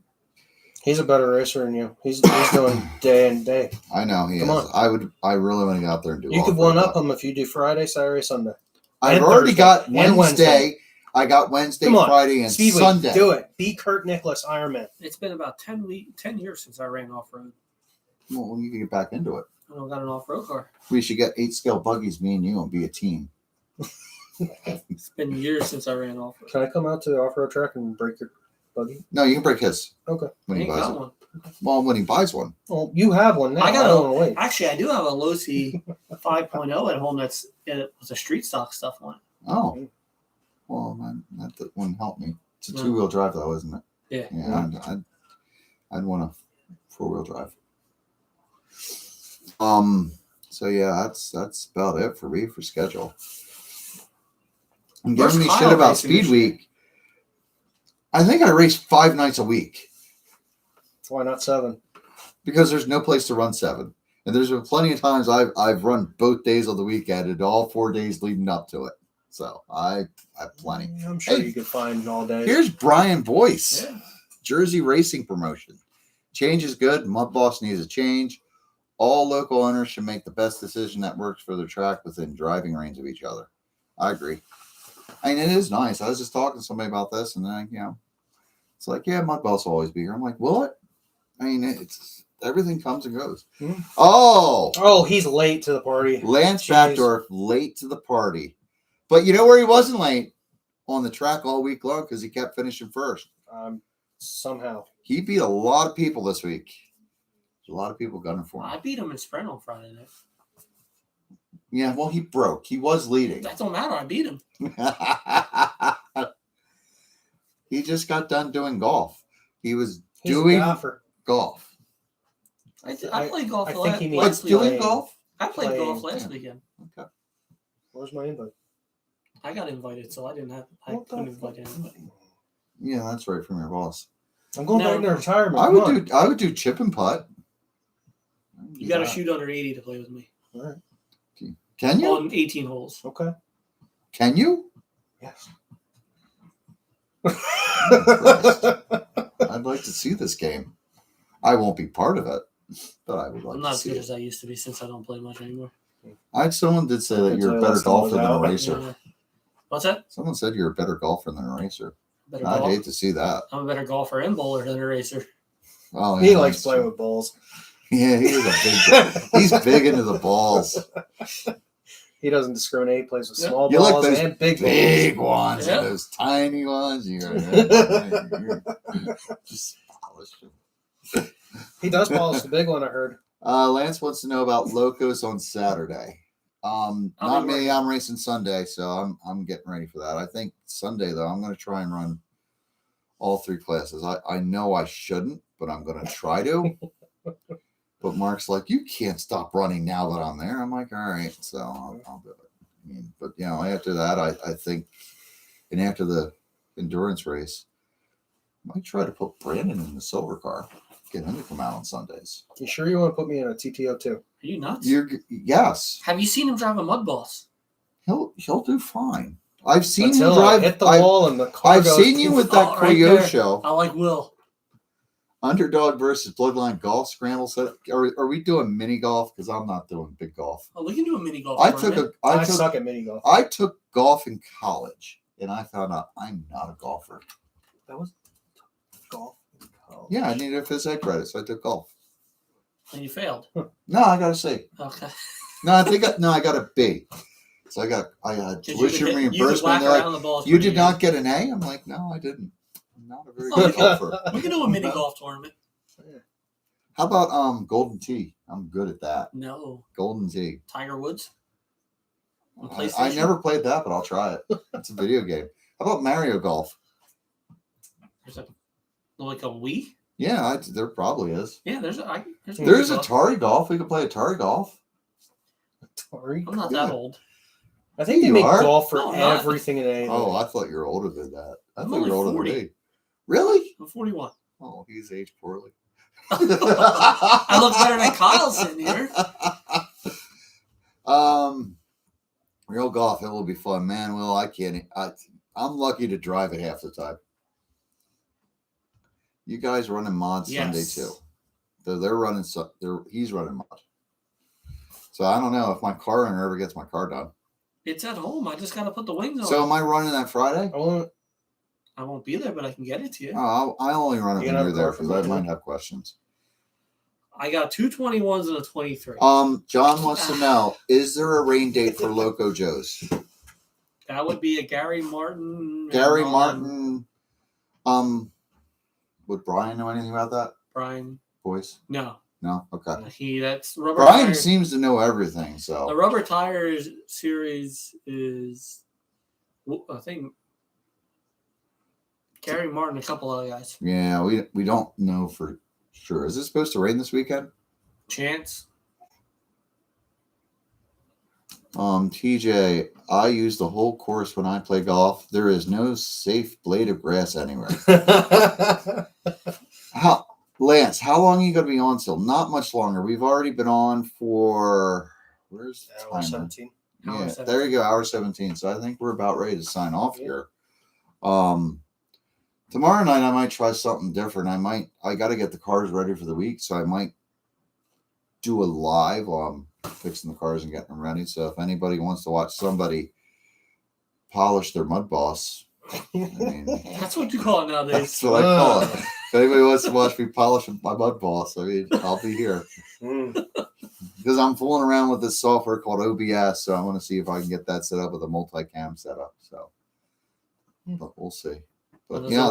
He's a better racer than you. He's doing day and day. I know he Come is. on. I really want to go out there and do. You could off-road, one up but him if you do Friday, Saturday, Sunday. I've and already Thursday, got and Wednesday. I got Wednesday, Come on, Friday, and Speedway, Sunday. do it. Be Kurt Nicholas, Ironman. It's been about 10 years since I ran off road. Well, you can get back into it. I don't got an off road car. We should get 8-scale buggies, me and you, and be a team. It's been years since I ran off road. Can I come out to the off-road track and break your buggy? No, you can break his. Okay. When he Ain't buys got it. one. Well, when he buys one. Well, you have one now. I I got don't want to wait. Actually, I do have a Losi 5.0 at home. It was a street stock stuff on it. Oh. Well, man, that wouldn't help me. It's a No. 2-wheel drive, though, isn't it? Yeah. Yeah, I'd want a 4-wheel drive. So yeah, that's about it for me for schedule. And Where's giving me Kyle shit about racing Speed this year? Week. I think I race 5 nights a week Why not 7? because there's no place to run 7. And there's been plenty of times I've run both days of the weekend and all 4 days leading up to it. So I have plenty. I'm sure Hey, you could find all day. Here's Brian Boyce. Yeah. Jersey Racing Promotion. Change is good. Mudboss needs a change. All local owners should make the best decision that works for their track within driving range of each other. I agree. I mean, it is nice. I was just talking to somebody about this, and then, it's like, yeah, Mudboss will always be here. I'm like, will it? I mean, it's everything comes and goes. Hmm. Oh, He's late to the party. Lance Jeez. Backdorf late to the party. But you know where he wasn't late? On the track all week long because he kept finishing first. Somehow. He beat a lot of people this week. There's a lot of people gunning for him. I beat him in sprint on Friday night. Yeah, well, he broke. He was leading. That don't matter. I beat him. He just got done doing golf. He was He's doing a golfer. golf. I I- played golf I last, think he needs Like last to doing weekend. golf? I played golf playing, last yeah. weekend. Okay. Where's my invite? I got invited, so I didn't have. I What the couldn't invite anybody. Yeah, that's right from your boss. I'm going No. back into retirement. I Come on. would do chip and putt. You got to shoot under 80 to play with me All right. Can you? on 18 holes. Okay. Can you? Yes. I'd like to see this game. I won't be part of it, but I would like I'm to not as see good it. as I used to be since I don't play much anymore. Someone did say that I'd you're say a better last time I was golfer than a out. racer. Yeah. What's that? Someone said you're a better golfer than a racer. Better I'd golf. hate to see that. I'm a better golfer and bowler than a racer. Oh, He yeah, likes that's playing true. with balls. Yeah, he is a big. He's big into the balls. He doesn't discriminate. He plays with Yeah. small You like balls those and big Big ones Yeah. and those tiny ones. You're just polish them. balls. He does polish the big one, I heard. Lance wants to know about locos on Saturday. Not me. working. I'm racing Sunday, so I'm getting ready for that. I think Sunday though, I'm going to try and run all 3 classes. I know I shouldn't, but I'm going to try to. But Mark's like, you can't stop running now that I'm there. I'm like, all right, so I'll do it. I mean, but after that, I think, and after the endurance race, I might try to put Brandon in the silver car, get him to come out on Sundays. You sure you want to put me in a TTO too? Are you nuts? Yes, Have you seen him drive a Mudboss? he'll do fine. I've seen Until him drive. I hit the wall and the car I've goes sing you with that Oh, right there. Coyote show. I like Will. Underdog versus Bloodline golf scramble set. Are we doing mini golf? Because I'm not doing big golf. Oh, we can do a mini golf. I suck at mini golf. I took golf in college, and I found out I'm not a golfer. That was golf in college. Yeah, I needed a phys ed credit, so I took golf. And you failed. No, I got a C. Okay. No, I got a B. So I got tuition reimbursement. You did not get an A? I'm like, no, I didn't. I'm not a very good golfer. We can do a mini golf tournament. How about Golden Tee? I'm good at that. No. Golden Tee. Tiger Woods. I never played that, but I'll try it. It's a video game. How about Mario Golf? There's like a Wii. Yeah, there probably is. Yeah, there's Atari Golf. We could play Atari Golf. Atari? I'm not that old. I think they make golf for No, everything and anything. Oh, I thought you were older than that. I I'm thought you were only older 40. than me. Really? I'm 41. Oh, he's aged poorly. I look better than Kyle sitting here. Real golf, it will be fun, man. Well, I'm lucky to drive it half the time. You guys running mod Sunday too. They're running. He's running mod. So I don't know if my car owner ever gets my car done. It's at home. I just got to put the wings on. So am I running that Friday? I won't be there, but I can get it to you. Oh, I only run it when you're there because I might have questions. I got 2 21s and a 23. John wants to know: is there a rain date for Loco Joe's? That would be a Gary Martin. Gary Martin. Would Brian know anything about that? Brian. Boys? No. No? Okay. That's rubber Brian tire. seems to know everything, so. The rubber tires series is, I think, Gary Martin, a couple other guys. Yeah, we don't know for sure. Is it supposed to rain this weekend? Chance. TJ, I use the whole course when I play golf. There is no safe blade of grass anywhere. Lance, how long are you going to be on still? Not much longer. We've already been on for, where's the Hour timer? 17. Yeah, Hour 17. there you go, hour 17. So I think we're about ready to sign off here. Tomorrow night I might try something different. I got to get the cars ready for the week, so I might do a live while I'm fixing the cars and getting them ready. So if anybody wants to watch somebody polish their Mudboss, I mean, That's what you call it nowadays. that's what I call it. If anybody wants to watch me polish my Mudboss, I mean, I'll be here. Because I'm fooling around with this software called OBS, so I want to see if I can get that set up with a multicam setup. So, but we'll see. But yeah,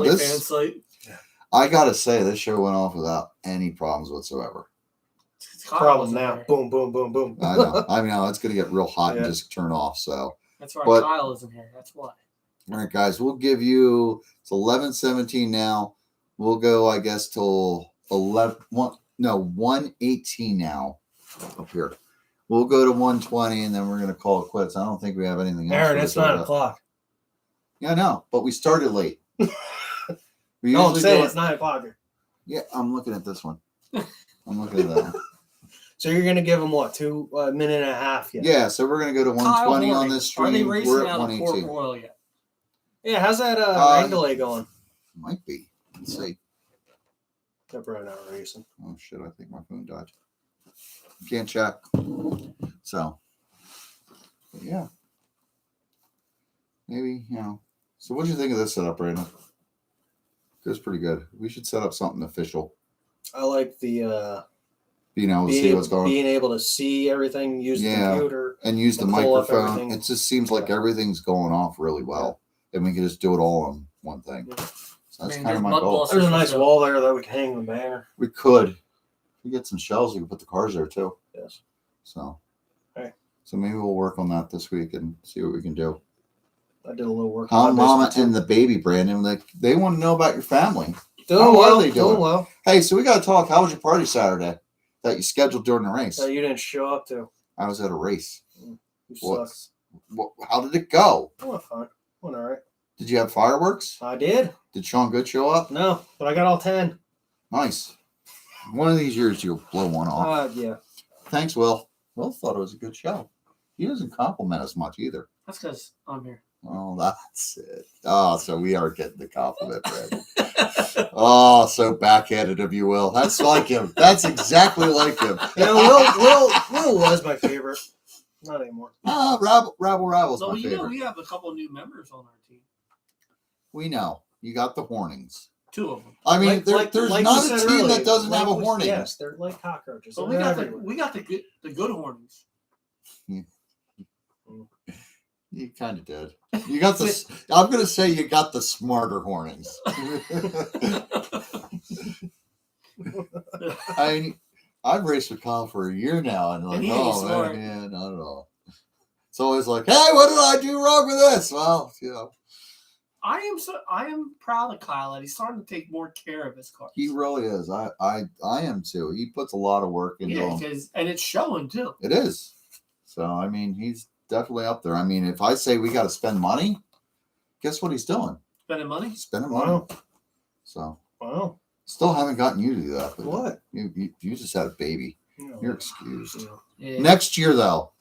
I gotta say, this show went off without any problems whatsoever. Problem now. Boom, boom, boom, boom. I know. I mean, it's gonna get real hot and just turn off. So that's why Kyle isn't here. That's why. All right, guys, we'll give you. It's 11:17 now. We'll go, I guess, till 1:18 now up here. We'll go to 1:20 and then we're gonna call it quits. I don't think we have anything else. Aaron, it's 9 o'clock. Yeah, I know, but we started late. No, I'm saying it's 9 o'clock. Yeah, I'm looking at this one. I'm looking at that one. So you're gonna give them what, 2 minute and a half? Yeah, so we're gonna go to 1:20 on this stream. Are they racing We're at out of 1:18. Port Royal yet? Yeah, how's that rain delay going? Might be. Let's see. They're probably not racing. Oh shit! I think my phone died. Can't check. So, yeah, maybe So, what do you think of this setup, Brandon? Goes pretty good. We should set up something official. I like the being able to see what's going on. Being able to see everything, use the computer, and use the microphone. It just seems like everything's going off really well, and we can just do it all on one thing. So that's kind of my goal. There's a nice wall there that we can hang the banner. We could. If we get some shelves, we can put the cars there too. Yes. So. Okay. So maybe we'll work on that this week and see what we can do. I did a little work. How Mama and the baby, Brandon, they want to know about your family. Doing well. How are they doing? Well. Hey, so we got to talk. How was your party Saturday that you scheduled during the race? That you didn't show up to. I was at a race. You sucks. How did it go? Oh, fine. Went all right. Did you have fireworks? I did. Did Sean Good show up? No, but I got all 10. Nice. One of these years you'll blow one off. Yeah. Thanks, Will. Will thought it was a good show. He doesn't compliment us much either. That's because I'm here. Oh, that's it. Oh, so we are getting the compliment, Brandon. Oh, so backhanded of you, Will. That's like him. That's exactly like him. Yeah, Will was my favorite. Not anymore. Rabble's So my you know favorite. we have a couple new members on our team. We know. You got the Hornings. 2 of them. I mean, there's like not you a said team earlier, that doesn't have a we- Horning. Yes, they're like cockroaches. So They're we got everywhere. the good Hornings. You kind of did. You got the. I'm gonna say you got the smarter Hornings. I mean, I've raced with Kyle for a year now, and like, And he ain't smart. man, not at all. It's always like, hey, what did I do wrong with this? Well, you know, I am proud of Kyle that he's starting to take more care of his cars. he really is. I am too. He puts a lot of work into Yeah, them. and it's showing too. It is. So I mean, he's definitely up there. I mean, if I say we got to spend money, guess what he's doing? Spending money. Spending money. Wow. So Wow. still haven't gotten you to do that. But What? You just had a baby. No. You're excused. No. Yeah. Next year, though,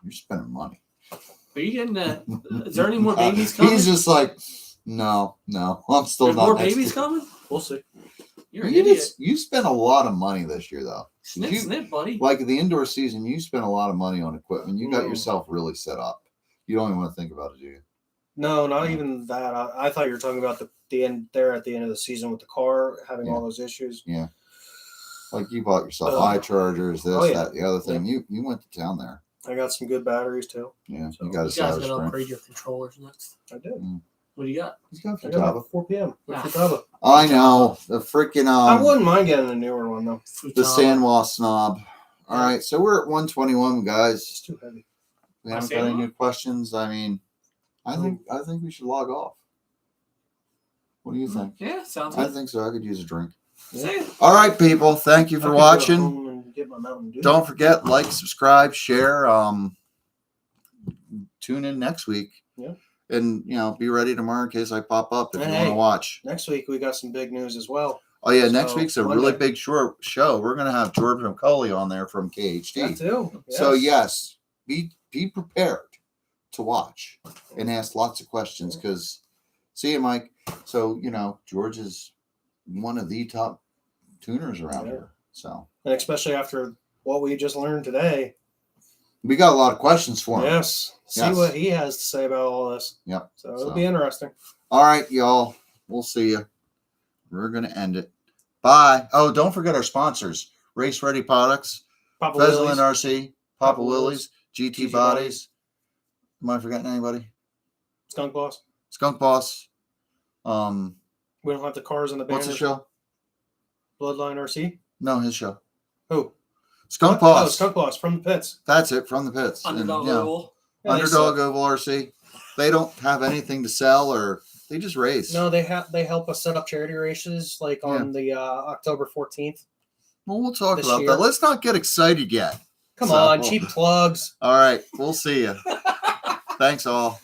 you're spending money. Are you getting is there any more babies coming? He's just like, no, I'm still There's not. more next babies year. coming? We'll see. You're an You idiot. you spent a lot of money this year, though. Snip, you- snip, buddy. Like the indoor season, you spent a lot of money on equipment. You got Mm. yourself really set up. You don't even want to think about it, do you? No, not even that. I thought you were talking about the end there at the end of the season with the car having all those issues. Yeah. Like you bought yourself Ugh. eye chargers, this, Oh, yeah. that, the other thing. You went to town there. I got some good batteries too. Yeah, So you got a You guys Salvas gotta Sprint. upgrade your controllers next. I did. What do you got? He's got I got Futaba. like 4 p.m. with Ah. Futaba. I know the freaking I wouldn't mind getting a newer one though. the Futaba. Sandwall snob. All Yeah. right, so we're at 121, It's guys. just too heavy. We My haven't got any Sandwall? new questions. I mean, I think we should log off. What do you think? Yeah, sounds I good. think so. I could use a drink. Say, All right, people. Thank you I for could go watching. home and get my Mountain Dew. Don't forget, like, subscribe, share. Tune in next week. Yeah. And be ready tomorrow in case I pop up if you want Hey. to watch. Next week we got some big news as well. Oh yeah, next So, week's a Monday. really big show. We're gonna have George McCauley on there from KHD. That too. So yes, be prepared to watch and ask lots of questions because see you, Mike. So George is one of the top tuners around Yeah. here. So And especially after what we just learned today. we got a lot of questions for him. Yes. See Yes. what he has to say about all this. Yep. So So. it'll be interesting. All right, y'all. We'll see you. We're gonna end it. Bye. Oh, don't forget our sponsors: Race Ready Products, Papa Veslin Willie's. RC, Papa Papa Willie's, GT Bodies. Am I forgetting anybody? Skunk Boss. Skunk Boss. We don't have the cars and the What's banners. the show? Bloodline RC. No, his show. Who? Skunk What? Boss. Oh, Skunk Boss from the pits. That's it, from the pits. And, Underdog yeah, Oval. Yeah, they Underdog suck. Oval RC. They don't have anything to sell, or they just race. No, they help us set up charity races like on the October 14th. Well, we'll talk This about year. that. Let's not get excited yet. Come So- on, cheap plugs. All right, we'll see you. Thanks all.